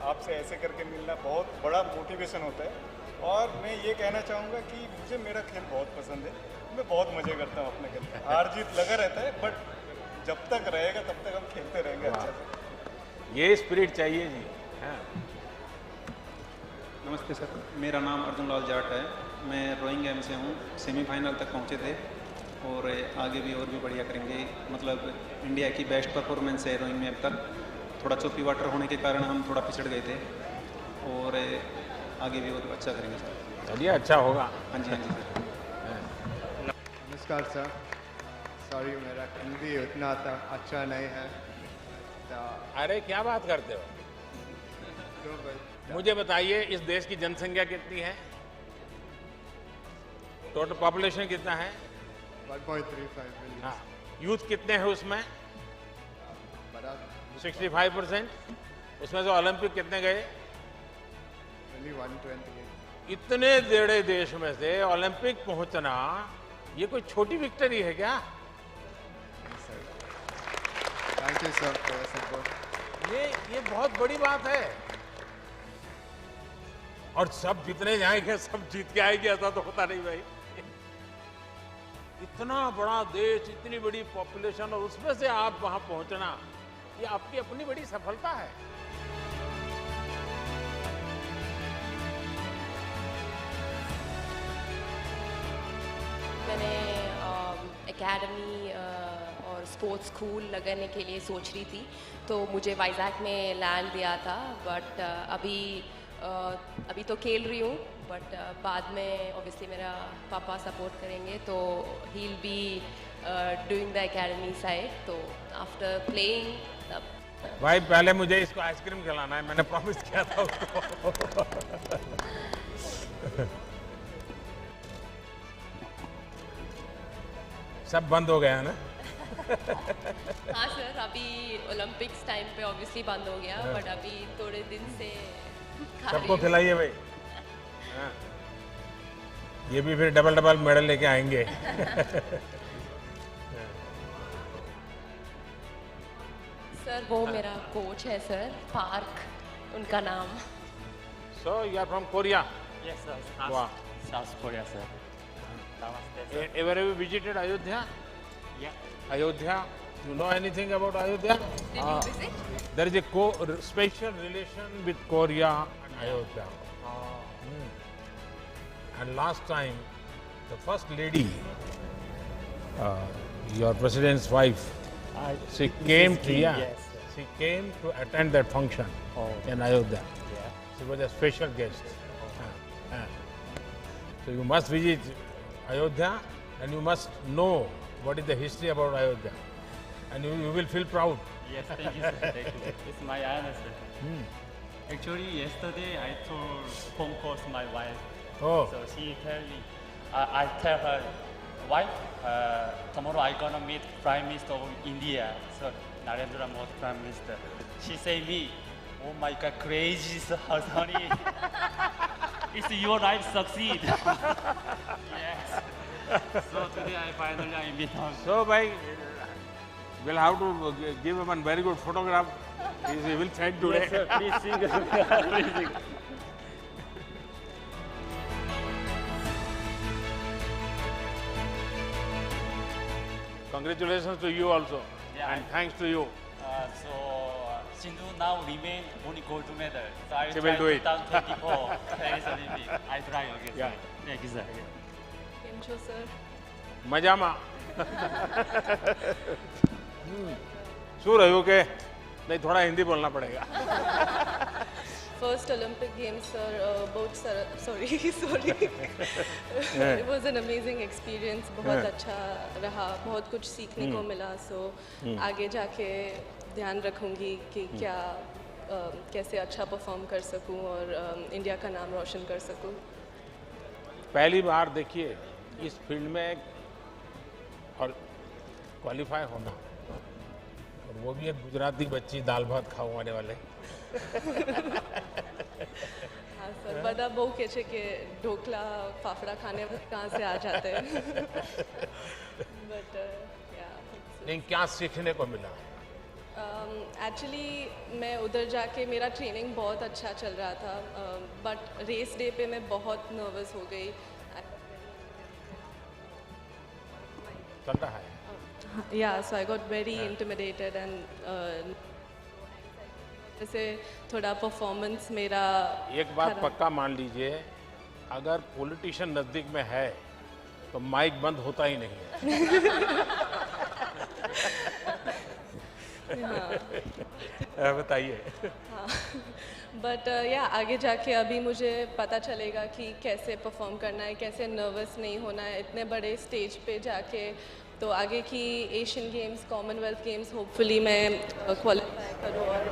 आपसे ऐसे करके मिलना बहुत बड़ा मोटिवेशन होता है और मैं ये कहना चाहूँगा कि मुझे मेरा खेल बहुत पसंद है। मैं बहुत मज़े करता हूँ अपने खेल में। हार जीत लगा रहता है बट जब तक रहेगा तब तक हम खेलते रहेंगे अच्छे से। ये स्पिरिट चाहिए जी। हाँ। नमस्ते सर, मेरा नाम अर्जुन लाल जाट है। मैं रोइंग गेम से हूँ। सेमीफाइनल तक पहुँचे थे और आगे भी और भी बढ़िया करेंगे। मतलब इंडिया की बेस्ट परफॉर्मेंस है रोइंग में अब तक। थोड़ा चोपी वाटर होने के कारण हम थोड़ा पिछड़ गए थे और आगे भी और अच्छा करेंगे सर। चलिए अच्छा होगा। हाँ जी हाँ जी सर। नमस्कार सर, सॉरी मेरा हिंदी उतना अच्छा नहीं है। अरे क्या बात करते हो? मुझे बताइए इस देश की जनसंख्या कितनी है? टोटल पॉपुलेशन कितना है? 1.35 मिलियन। हाँ, यूथ कितने हैं उसमें? 65%। उसमें से ओलंपिक कितने गए? 128। इतने बड़े देश में से ओलंपिक पहुंचना ये कोई छोटी विक्ट्री है क्या? Thank you sir for your support. ये बहुत बड़ी बात है और सब जितने जाएंगे सब जीत के आएंगे ऐसा तो होता नहीं भाई। इतना बड़ा देश, इतनी बड़ी पॉपुलेशन और उसमें से आप वहां पहुंचना ये आपकी अपनी बड़ी सफलता है। मैंने एकेडमी और स्पोर्ट्स स्कूल लगाने के लिए सोच रही थी तो मुझे वाइजैक में लैंड दिया था बट अभी तो खेल रही हूँ बट बाद में ऑब्वियसली मेरा पापा सपोर्ट करेंगे तो he will be doing the academy side. तो आफ्टर प्लेइंग तब भाई पहले मुझे इसको आइसक्रीम खिलाना है, मैंने प्रॉमिस किया था उसको। सब बंद हो गया ना? हाँ सर, अभी ओलंपिक्स टाइम पे ऑब्वियसली बंद हो गया बट अभी थोड़े दिन से सबको खिलाइए भाई। हाँ। ये भी फिर डबल डबल मेडल लेके आएंगे। सर वो मेरा कोच है सर, पार्क उनका नाम। So you are from Korea? Yes sir. Wow. South Korea sir. Namaste sir. Ever have you visited Ayodhya? Yeah. Ayodhya? You know anything about Ayodhya? Did you visit? There is a special relation with Korea and Ayodhya. And last time, the first lady, your president's wife, she came to Yes. she came to attend that function in Ayodhya. Yeah. She was a special guest. So you must visit Ayodhya and you must know what is the history about Ayodhya. And you will feel proud. Yes, thank you sir. Thank you. It's my honor sir. Actually, yesterday I told phone call to my wife. Oh. So she tell me, I tell her, wife, tomorrow I gonna meet Prime Minister of India. So Narendra Modi Prime Minister. She say me, oh my God, crazy, so honey. It's your life succeed. Yes. So today I finally meet her. So bhai, we'll have to give him a very good photograph. He will send today. Yes sir, please sing. Please sing. Congratulations to you also. Yeah. And thanks to you. Sindhu now remain only gold medal. So I She try will do it. 2024 Paris Olympic. I try again. Yeah. Sir. Thank you sir. કેમ છો sir? મજામાં. શું રહ્યું કે नहीं थोड़ा हिंदी बोलना पड़ेगा. first Olympic Games, sir. Sorry. It was an amazing experience. बहुत अच्छा रहा, बहुत कुछ सीखने को मिला. So आगे जाके ध्यान रखूँगी कि क्या कैसे अच्छा परफॉर्म कर सकूँ और इंडिया का नाम रोशन कर सकूँ. पहली बार देखिए इस फील्ड में और क्वालिफाई होना, और वो भी एक गुजराती बच्ची दाल भात खाओ आने वाले. हाँ सर, बड़ा बहु कहते कि ढोकला फाफड़ा खाने कहाँ से आ जाते हैं. बट नहीं, क्या सीखने को मिला? एक्चुअली मैं उधर जाके मेरा ट्रेनिंग बहुत अच्छा चल रहा था, बट रेस डे पे मैं बहुत नर्वस हो गई. चल रहा है. Yeah, so I got very intimidated and जैसे थोड़ा परफॉर्मेंस मेरा एक बात पक्का मान लीजिए, अगर पॉलिटिशियन नजदीक में है तो माइक बंद होता ही नहीं है. बताइए. हाँ, बट या आगे जाके अभी मुझे पता चलेगा कि कैसे परफॉर्म करना है, कैसे नर्वस नहीं होना है इतने बड़े स्टेज पे जाके. तो आगे की Asian games, Commonwealth games hopefully मैं क्वालिफाई करूँ और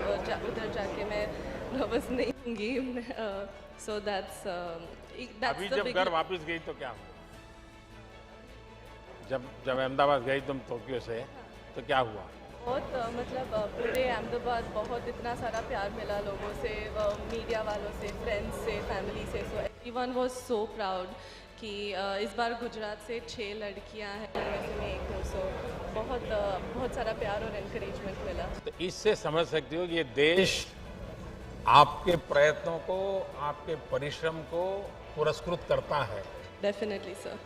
उधर जाके मैं नर्वस नहीं होंगी. सो दैट्स अभी जब घर वापस गई तो क्या हुआ? जब अहमदाबाद गई तुम टोक्यो से, तो क्या हुआ? बहुत मतलब पूरे अहमदाबाद बहुत इतना सारा प्यार मिला लोगों से, मीडिया वालों से, फ्रेंड्स से, फैमिली से. So everyone was so proud कि इस बार गुजरात से 6 लड़कियां हैं, वैसे में एक हूँ. सो बहुत सारा प्यार और एनकरेजमेंट मिला. तो इससे समझ सकती हो कि ये देश आपके प्रयत्नों को, आपके परिश्रम को पुरस्कृत करता है. Definitely sir.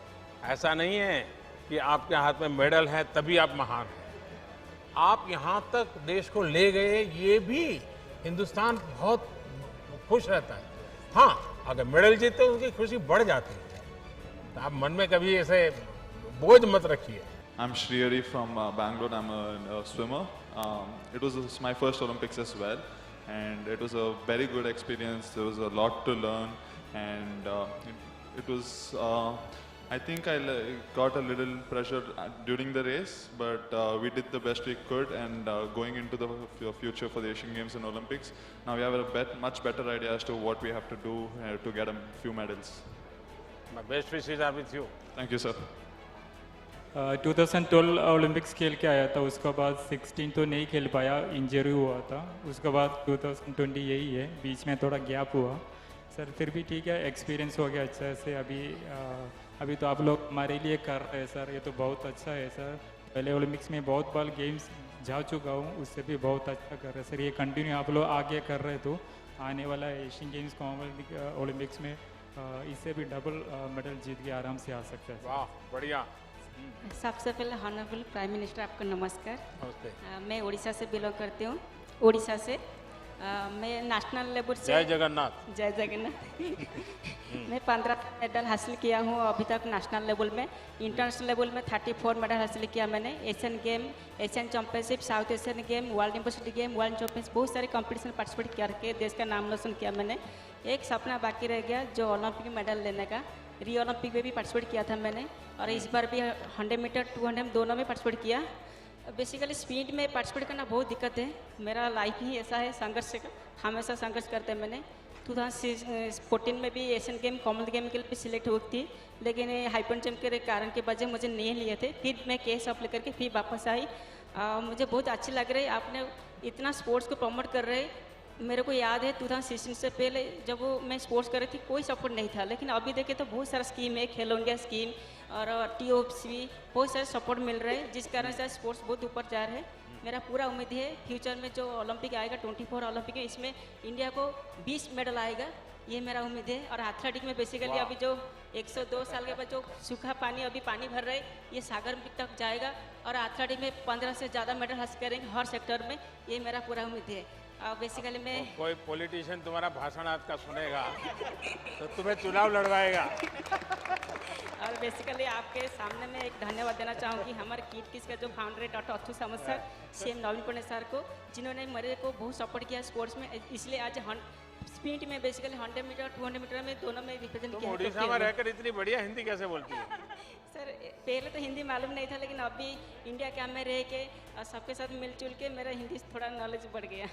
ऐसा नहीं है कि आपके हाथ में मेडल है तभी आप महान हैं. आप यहाँ तक देश को ले गए, ये भी हिंदुस्तान बहुत खुश रहता है. हाँ, अगर मेडल जीते उनकी खुशी बढ़ जाती है. तो आप मन में कभी ऐसे बोझ मत रखिए. I'm Shriyari from Bangalore. I'm a swimmer. It was my first Olympics as well, and it was a very good experience. There was a lot to learn, and it was. I think I got a little pressure during the race, but we did the best we could, and going into the future for the Asian Games and Olympics, now we have a much better idea as to what we have to do to get a few medals. My best wishes are with you. Thank you, sir. 2012 Olympics खेल के आया था, उसके बाद 16 तो नहीं खेल पाया, इंजरी हुआ था. उसके बाद 2020 यही है, बीच में थोड़ा गैप हुआ. सर फिर भी ठीक है, एक्सपीरियंस हो गया अच्छा से. अभी तो आप लोग हमारे लिए कर रहे हैं सर, ये तो बहुत अच्छा है सर. पहले ओलंपिक्स में बहुत बार गेम्स जा चुका हूँ, उससे भी बहुत अच्छा कर रहे हैं सर. ये कंटिन्यू आप लोग आगे कर रहे तो आने वाला एशियन गेम्स, कॉमनवेल्थ ओलंपिक्स में इससे भी डबल मेडल जीत के आराम से आ सकते हैं. वाह, बढ़िया. सबसे पहले हॉनरेबल प्राइम मिनिस्टर आपको नमस्कार. नमस्ते. मैं उड़ीसा से बिलोंग करती हूँ. उड़ीसा से मैं नेशनल लेवल से. जय जगन्नाथ. जय जगन्नाथ. मैं 15 मेडल हासिल किया हूँ अभी तक नेशनल लेवल में. इंटरनेशनल लेवल में 34 मेडल हासिल किया मैंने. Asian game, Asian championship, south Asian game, world university game, world championship, बहुत सारे कंपटीशन पार्टिसिपेट करके देश का नाम रोशन किया मैंने. एक सपना बाकी रह गया जो ओलंपिक मेडल लेने का. रियो ओलंपिक में भी पार्टिसिपेट किया था मैंने, और इस बार भी 100 मीटर 200 दोनों में पार्टिसिपेट किया. बेसिकली स्पीड में पार्टिसिपेट करना बहुत दिक्कत है. मेरा लाइफ ही ऐसा है, संघर्ष हमेशा संघर्ष करते हैं मैंने. 2014 में भी एशियन गेम, कॉमनवेल्थ गेम के लिए सिलेक्ट हुई थी, लेकिन हाइपर जंप के कारण की वजह मुझे नहीं लिए थे. फिर मैं केस अप्लाई करके फिर वापस आई. मुझे बहुत अच्छी लग रही है, आपने इतना स्पोर्ट्स को प्रमोट कर रहे. मेरे को याद है 2016 से पहले जब मैं स्पोर्ट्स कर रही थी कोई सपोर्ट नहीं था, लेकिन अभी देखे तो बहुत सारा स्कीम है, खेलो इंडिया स्कीम और TOPC, बहुत सारे सपोर्ट मिल रहे हैं, जिस कारण से स्पोर्ट्स बहुत ऊपर जा रहे हैं. मेरा पूरा उम्मीद है फ्यूचर में जो ओलंपिक आएगा 24 ओलंपिक में, इसमें इंडिया को 20 मेडल आएगा, ये मेरा उम्मीद है. और एथलेटिक में बेसिकली अभी जो 102 साल के बाद जो सूखा पानी अभी पानी भर रहे, ये सागर तक जाएगा. और एथलेटिक में 15 से ज़्यादा मेडल हासिल करेंगे हर सेक्टर में, ये मेरा पूरा उम्मीद है. बेसिकली मैं कोई पॉलिटिशियन तुम्हारा भाषण आज का सुनेगा तो तुम्हें चुनाव लड़वाएगा. और बेसिकली आपके सामने मैं एक धन्यवाद देना चाहूँगी हमारे किट किस का जो फाउंडर है डॉक्टर अथु सामंत सर, CM नवीन पटनायक सर को, जिन्होंने मेरे को बहुत सपोर्ट किया स्पोर्ट्स में. इसलिए आज स्पीड में बेसिकली 100 मीटर 200 मीटर में दोनों में रिप्रेजेंट तुम किया है। उड़ीसा में रहकर इतनी बढ़िया हिंदी कैसे बोलती है? सर पहले तो हिंदी मालूम नहीं था, लेकिन अभी इंडिया कैंप में रह के और सबके साथ मिलजुल के मेरा हिंदी थोड़ा नॉलेज बढ़ गया।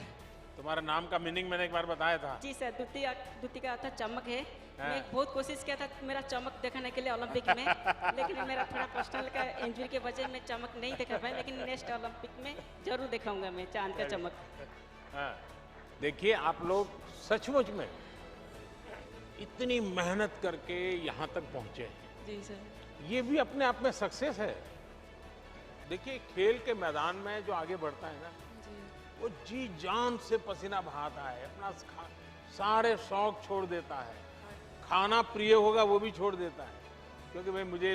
तुम्हारा नाम का मीनिंग मैंने एक बार बताया था। जी सर, द्युति का अर्थ चमक है। हाँ। मैं बहुत कोशिश किया था मेरा चमक दिखाने के लिए ओलंपिक में, लेकिन मेरा थोड़ा पर्सनल का इंजरी के वजह में चमक नहीं दिखा पाया, लेकिन नेक्स्ट ओलंपिक में जरूर दिखाऊंगा मैं चांद का चमक। हाँ, देखिए आप लोग सचमुच में इतनी मेहनत करके यहाँ तक पहुँचे हैं, जी सर। ये भी अपने आप में सक्सेस है। देखिए खेल के मैदान में जो आगे बढ़ता है ना, वो जी जान से पसीना बहाता है, अपना सारे शौक छोड़ देता है, खाना प्रिय होगा वो भी छोड़ देता है, क्योंकि भाई मुझे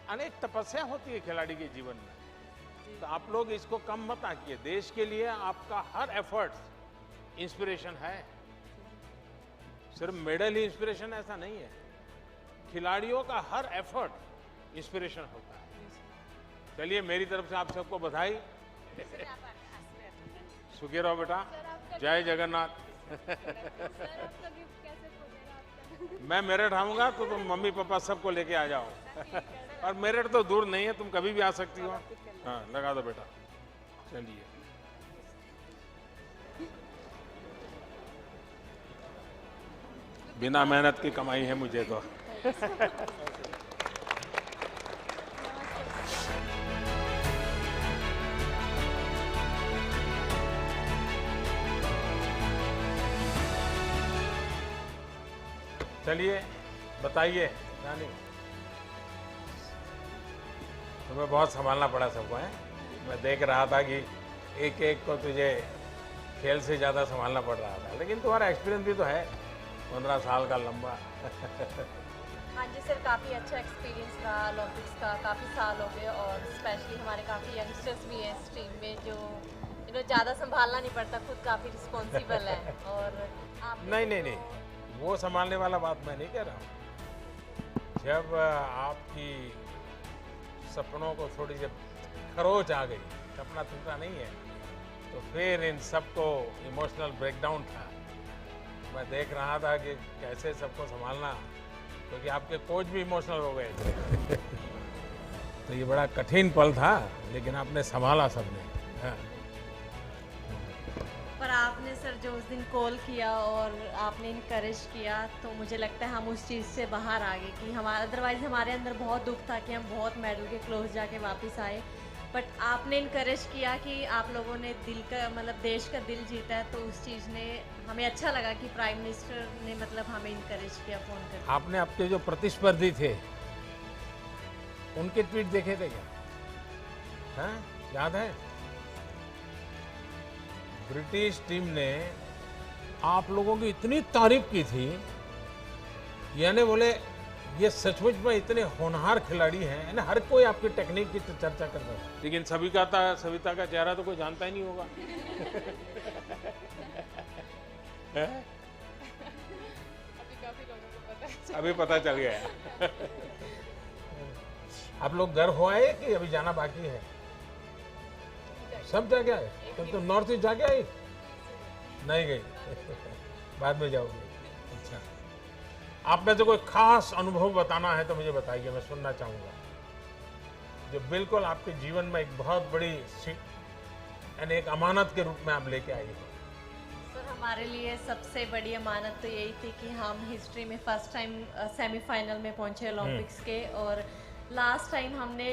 अनेक तपस्या होती है खिलाड़ी के जीवन में। तो आप लोग इसको कम मत आकिए, देश के लिए आपका हर एफर्ट इंस्पिरेशन है। सिर्फ मेडल ही इंस्पिरेशन ऐसा नहीं है, खिलाड़ियों का हर एफर्ट इंस्पिरेशन होता है। चलिए मेरी तरफ से आप सबको बधाई। सुखी रहो बेटा, जय जगन्नाथ। मैं मेरठ आऊंगा तो तुम मम्मी पापा सबको लेके आ जाओ। और मेरठ तो दूर नहीं है, तुम कभी भी आ सकती हो। हाँ लगा दो बेटा। चलिए बिना मेहनत की कमाई है मुझे तो। चलिए बताइए रानी, तुम्हें बहुत संभालना पड़ा सबको है। मैं देख रहा था कि एक एक को तुझे खेल से ज़्यादा संभालना पड़ रहा था, लेकिन तुम्हारा एक्सपीरियंस भी तो है 15 साल का लंबा। हाँ जी सर, काफ़ी अच्छा एक्सपीरियंस रहा ओलंपिक्स का, काफ़ी साल हो गए और स्पेशली हमारे काफ़ी यंगस्टर्स भी हैं इस टीम में जो ज़्यादा संभालना नहीं पड़ता, खुद काफ़ी रिस्पॉन्सिबल है। और आप नहीं, वो संभालने वाला बात मैं नहीं कह रहा हूँ। जब आपकी सपनों को थोड़ी जब खरोच आ गई, सपना टूटा नहीं है, तो फिर इन सबको इमोशनल ब्रेकडाउन था। मैं देख रहा था कि कैसे सबको संभालना, क्योंकि आपके कोच भी इमोशनल हो गए थे। तो ये बड़ा कठिन पल था, लेकिन आपने संभाला सबने। हाँ। पर आपने सर जो उस दिन कॉल किया और आपने इनकरेज किया, तो मुझे लगता है हम उस चीज़ से बाहर आ गए कि हमारा अदरवाइज़ हमारे अंदर बहुत दुख था कि हम बहुत मेडल के क्लोज जाके वापस आए। बट आपने इनकरेज किया कि आप लोगों ने दिल का मतलब देश का दिल जीता है, तो उस चीज़ ने हमें अच्छा लगा कि प्राइम मिनिस्टर ने मतलब हमें इनकरेज किया फ़ोन करके। आपने आपके जो प्रतिस्पर्धी थे उनके ट्वीट देखे थे क्या? हाँ याद है? ब्रिटिश टीम ने आप लोगों की इतनी तारीफ की थी, यानी बोले ये सचमुच में इतने होनहार खिलाड़ी हैं ना। हर कोई आपकी टेक्निक की चर्चा कर रहा है, लेकिन सविता का चेहरा तो कोई जानता ही नहीं होगा। अभी पता चल गया। आप लोग घर हो आए कि अभी जाना बाकी है? सब जाके आए? तो नॉर्थ ईस्ट जाके आई? नहीं गई? बाद में जाओगे? अच्छा, आप में से कोई खास अनुभव बताना है तो मुझे बताइए, मैं सुनना चाहूँगा, जो बिल्कुल आपके जीवन में एक बहुत बड़ी यानी एक अमानत के रूप में आप लेके आई हो। सर हमारे लिए सबसे बड़ी अमानत तो यही थी कि हम हिस्ट्री में फर्स्ट टाइम सेमीफाइनल में पहुंचे ओलंपिक्स के, और लास्ट टाइम हमने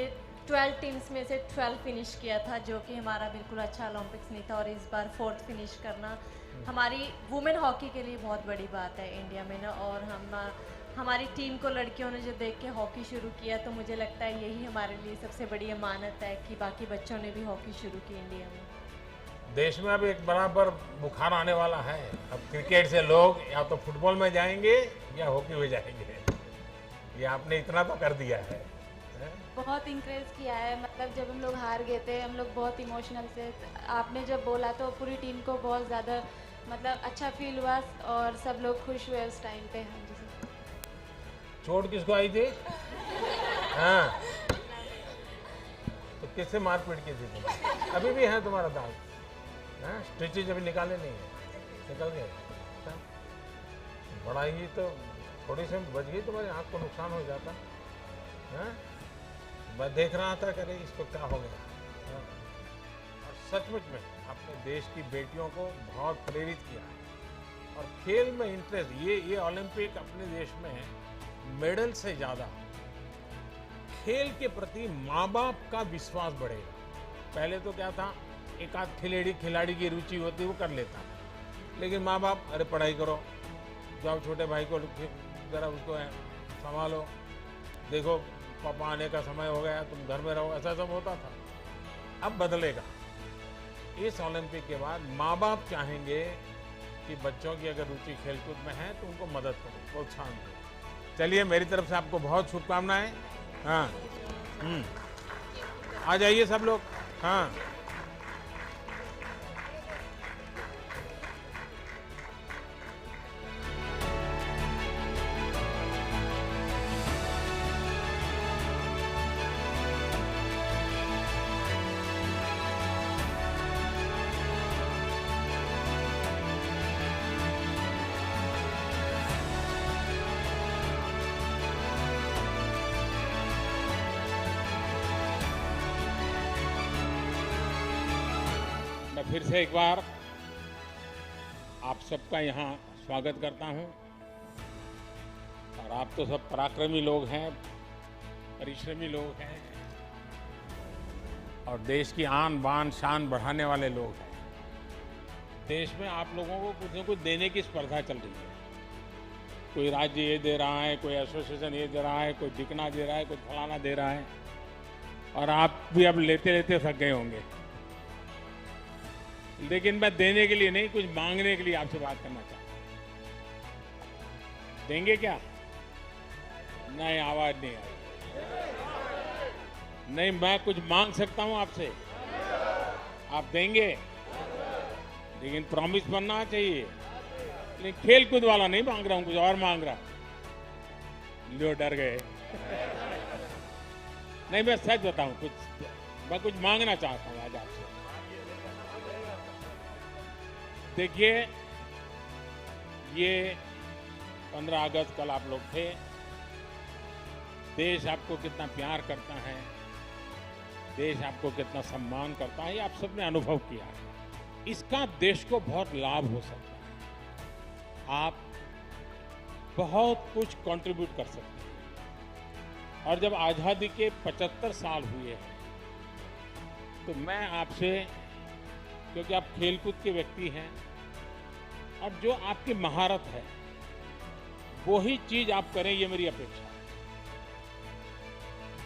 12 टीम्स में से 12 फिनिश किया था, जो कि हमारा बिल्कुल अच्छा ओलंपिक्स नहीं था। और इस बार 4th फिनिश करना हमारी वुमेन हॉकी के लिए बहुत बड़ी बात है इंडिया में ना। और हमारी टीम को लड़कियों ने जो देख के हॉकी शुरू किया, तो मुझे लगता है यही हमारे लिए सबसे बड़ी अमानत है कि बाकी बच्चों ने भी हॉकी शुरू की इंडिया में। देश में अब एक बराबर बुखार आने वाला है। अब क्रिकेट से लोग या तो फुटबॉल में जाएंगे या हॉकी में जाएंगे। ये आपने इतना तो कर दिया है। बहुत इंकरेज किया है, मतलब जब हम लोग हार गए थे हम लोग बहुत इमोशनल थे। आपने जब बोला तो पूरी टीम को बहुत ज़्यादा मतलब अच्छा फील हुआ और सब लोग खुश हुए उस टाइम पे। हाँ जी सर। चोट किसको आई थी? हाँ, तो किससे मारपीट की थी तुम? अभी भी है तुम्हारा दाग? हाँ, स्टिचेज अभी निकाले नहीं है? निकल गए? बड़ा ही तो थोड़ी सी बच गई तुम्हारी आँख को नुकसान हो जाता है। मैं देख रहा था कि इसको क्या हो गया। हाँ? और सचमुच में अपने देश की बेटियों को बहुत प्रेरित किया है और खेल में इंटरेस्ट, ये ओलंपिक अपने देश में मेडल से ज़्यादा खेल के प्रति माँ बाप का विश्वास बढ़ेगा। पहले तो क्या था, एक आध खिलाड़ी की रुचि होती वो कर लेता, लेकिन माँ बाप अरे पढ़ाई करो, जाओ छोटे भाई को जरा उसको संभालो, देखो पापा आने का समय हो गया तुम घर में रहो, ऐसा सब होता था। अब बदलेगा। इस ओलंपिक के बाद माँ बाप चाहेंगे कि बच्चों की अगर रुचि खेलकूद में है तो उनको मदद करो, प्रोत्साहन दो। चलिए मेरी तरफ से आपको बहुत शुभकामनाएं। हाँ आ जाइए सब लोग। हाँ फिर से एक बार आप सबका यहाँ स्वागत करता हूँ। और आप तो सब पराक्रमी लोग हैं, परिश्रमी लोग हैं और देश की आन बान शान बढ़ाने वाले लोग हैं। देश में आप लोगों को कुछ न कुछ देने की स्पर्धा चल रही है। कोई राज्य ये दे रहा है, कोई एसोसिएशन ये दे रहा है, कोई बिकना दे रहा है, कोई फलाना दे रहा है और आप भी अब लेते लेते थक गए होंगे। लेकिन मैं देने के लिए नहीं, कुछ मांगने के लिए आपसे बात करना चाहता हूं। देंगे क्या? नहीं, आवाज नहीं आई। नहीं, मैं कुछ मांग सकता हूं आपसे, आप देंगे, लेकिन प्रॉमिस बनना चाहिए। लेकिन खेल कूद वाला नहीं मांग रहा हूं, कुछ और मांग रहा। लो डर गए। नहीं, मैं सच बताऊं, मैं कुछ मांगना चाहता हूं आज आपसे। देखिए, ये 15 अगस्त कल आप लोग थे। देश आपको कितना प्यार करता है, देश आपको कितना सम्मान करता है, ये आप सबने अनुभव किया है। इसका देश को बहुत लाभ हो सकता है। आप बहुत कुछ कंट्रीब्यूट कर सकते हैं। और जब आज़ादी के 75 साल हुए हैं तो मैं आपसे, क्योंकि आप खेलकूद के व्यक्ति हैं और जो आपकी महारत है वही चीज आप करें, ये मेरी अपेक्षा है।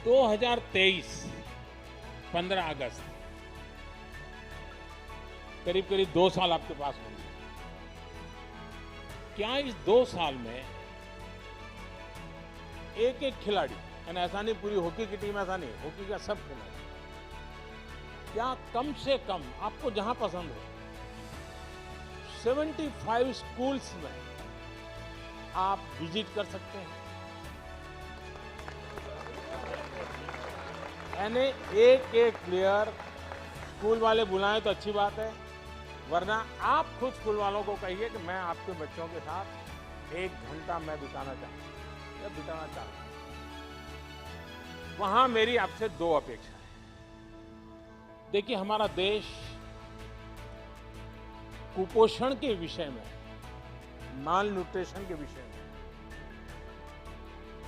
2023 15 अगस्त करीब करीब 2 साल आपके पास होंगे। क्या इस 2 साल में एक एक खिलाड़ी, यानी ऐसा नहीं पूरी हॉकी की टीम, ऐसा नहीं, हॉकी का सब खिलाड़ी, क्या कम से कम आपको जहां पसंद हो 75 स्कूल्स में आप विजिट कर सकते हैं? यानी एक एक प्लेयर स्कूल वाले बुलाएं तो अच्छी बात है, वरना आप खुद स्कूल वालों को कहिए कि मैं आपके बच्चों के साथ 1 घंटा मैं बिताना चाहता हूं या बिताना चाहता हूं। वहां मेरी आपसे 2 अपेक्षा है। देखिए, हमारा देश कुपोषण के विषय में, माल न्यूट्रिशन के विषय में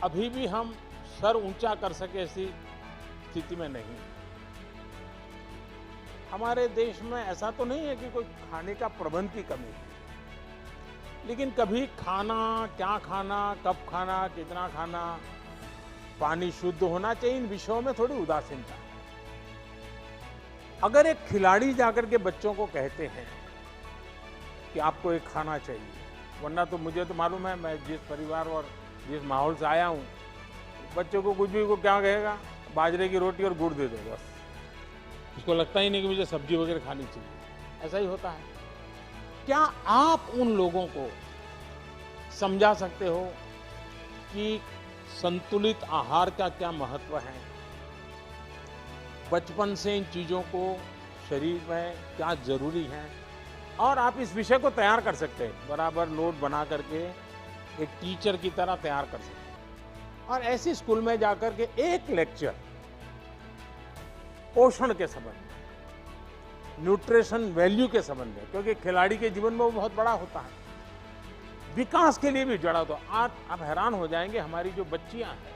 अभी भी हम सर ऊंचा कर सके ऐसी स्थिति में नहीं। हमारे देश में ऐसा तो नहीं है कि कोई खाने का प्रबंध की कमी है, लेकिन कभी खाना, क्या खाना, कब खाना, कितना खाना, पानी शुद्ध होना चाहिए, इन विषयों में थोड़ी उदासीनता है। अगर एक खिलाड़ी जाकर के बच्चों को कहते हैं कि आपको एक खाना चाहिए, वरना तो मुझे तो मालूम है, मैं जिस परिवार और जिस माहौल से आया हूं, बच्चों को कुछ भी को क्या कहेगा, बाजरे की रोटी और गुड़ दे दो बस। उसको लगता ही नहीं कि मुझे सब्जी वगैरह खानी चाहिए। ऐसा ही होता है। क्या आप उन लोगों को समझा सकते हो कि संतुलित आहार का क्या महत्व है? बचपन से इन चीजों को शरीर में क्या जरूरी है? और आप इस विषय को तैयार कर सकते हैं, बराबर नोट बना करके एक टीचर की तरह तैयार कर सकते हैं। और ऐसे स्कूल में जाकर के एक लेक्चर पोषण के संबंध में, न्यूट्रिशन वैल्यू के संबंध में, क्योंकि खिलाड़ी के जीवन में वो बहुत बड़ा होता है, विकास के लिए भी जड़ा। तो आज आप हैरान हो जाएंगे, हमारी जो बच्चियां हैं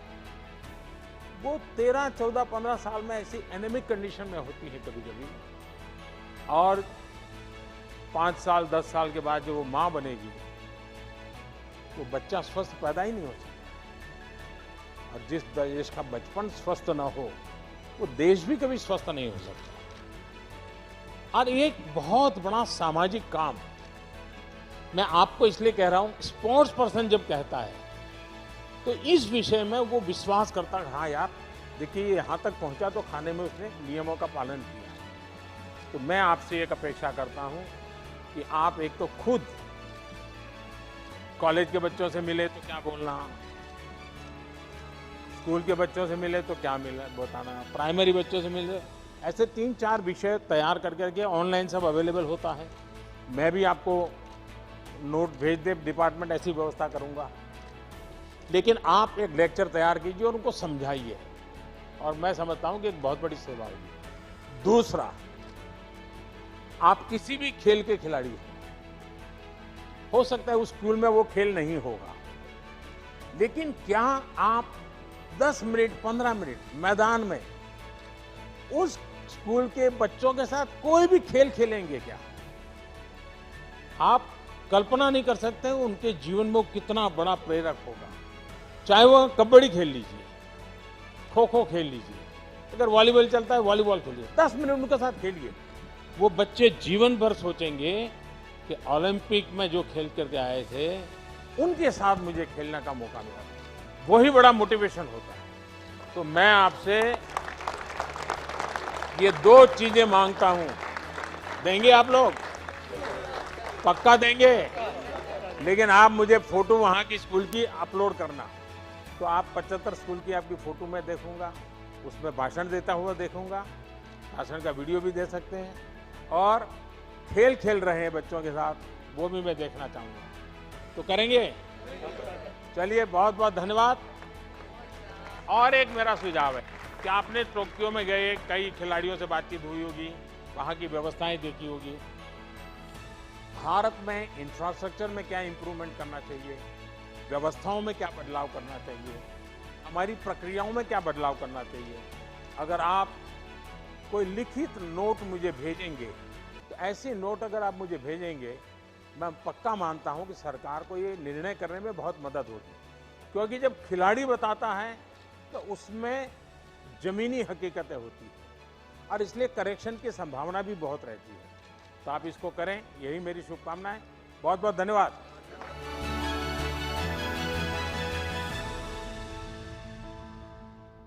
वो 13, 14, 15 साल में ऐसी एनेमिक कंडीशन में होती है कभी कभी, और 5 साल 10 साल के बाद जब वो मां बनेगी तो बच्चा स्वस्थ पैदा ही नहीं हो सकता। और जिस देश का बचपन स्वस्थ ना हो वो देश भी कभी स्वस्थ नहीं हो सकता। और एक बहुत बड़ा सामाजिक काम मैं आपको इसलिए कह रहा हूं, स्पोर्ट्स पर्सन जब कहता है तो इस विषय में वो विश्वास करता है, हाँ यार देखिए यहाँ तक पहुंचा तो खाने में उसने नियमों का पालन किया। तो मैं आपसे एक अपेक्षा करता हूं कि आप एक तो खुद कॉलेज के बच्चों से मिले तो क्या बोलना, स्कूल के बच्चों से मिले तो क्या मिले बताना, प्राइमरी बच्चों से मिले, ऐसे 3-4 विषय तैयार करके ऑनलाइन सब अवेलेबल होता है। मैं भी आपको नोट भेज दे, डिपार्टमेंट ऐसी व्यवस्था करूंगा। लेकिन आप एक लेक्चर तैयार कीजिए और उनको समझाइए, और मैं समझता हूं कि एक बहुत बड़ी सेवा होगी। दूसरा, आप किसी भी खेल के खिलाड़ी हो सकता है उस स्कूल में वो खेल नहीं होगा, लेकिन क्या आप 10 मिनट 15 मिनट मैदान में उस स्कूल के बच्चों के साथ कोई भी खेल खेलेंगे क्या? आप कल्पना नहीं कर सकते उनके जीवन में वो कितना बड़ा प्रेरक होगा। चाहे वो कबड्डी खेल लीजिए, खो खो खेल लीजिए, अगर वॉलीबॉल चलता है वॉलीबॉल खेलिए, 10 मिनट उनके साथ खेलिए। वो बच्चे जीवन भर सोचेंगे कि ओलंपिक में जो खेल करके आए थे उनके साथ मुझे खेलने का मौका मिला। वही बड़ा मोटिवेशन होता है। तो मैं आपसे ये 2 चीजें मांगता हूं, देंगे आप लोग? पक्का देंगे? लेकिन आप मुझे फोटो वहां की स्कूल की अपलोड करना। तो आप 75 स्कूल की आपकी फोटो मैं देखूंगा, उसमें भाषण देता हुआ देखूंगा, भाषण का वीडियो भी दे सकते हैं, और खेल खेल रहे हैं बच्चों के साथ वो भी मैं देखना चाहूंगा। तो करेंगे? चलिए, बहुत बहुत धन्यवाद। और एक मेरा सुझाव है कि आपने टोक्यो में गए, कई खिलाड़ियों से बातचीत हुई होगी, वहाँ की व्यवस्थाएं देखी होगी। भारत में इंफ्रास्ट्रक्चर में क्या इंप्रूवमेंट करना चाहिए, व्यवस्थाओं में क्या बदलाव करना चाहिए, हमारी प्रक्रियाओं में क्या बदलाव करना चाहिए। अगर आप कोई लिखित नोट मुझे भेजेंगे, तो ऐसे नोट अगर आप मुझे भेजेंगे, मैं पक्का मानता हूं कि सरकार को ये निर्णय करने में बहुत मदद होगी। क्योंकि जब खिलाड़ी बताता है तो उसमें जमीनी हकीकतें होती है, और इसलिए करेक्शन की संभावना भी बहुत रहती है। तो आप इसको करें, यही मेरी शुभकामनाएं। बहुत बहुत धन्यवाद।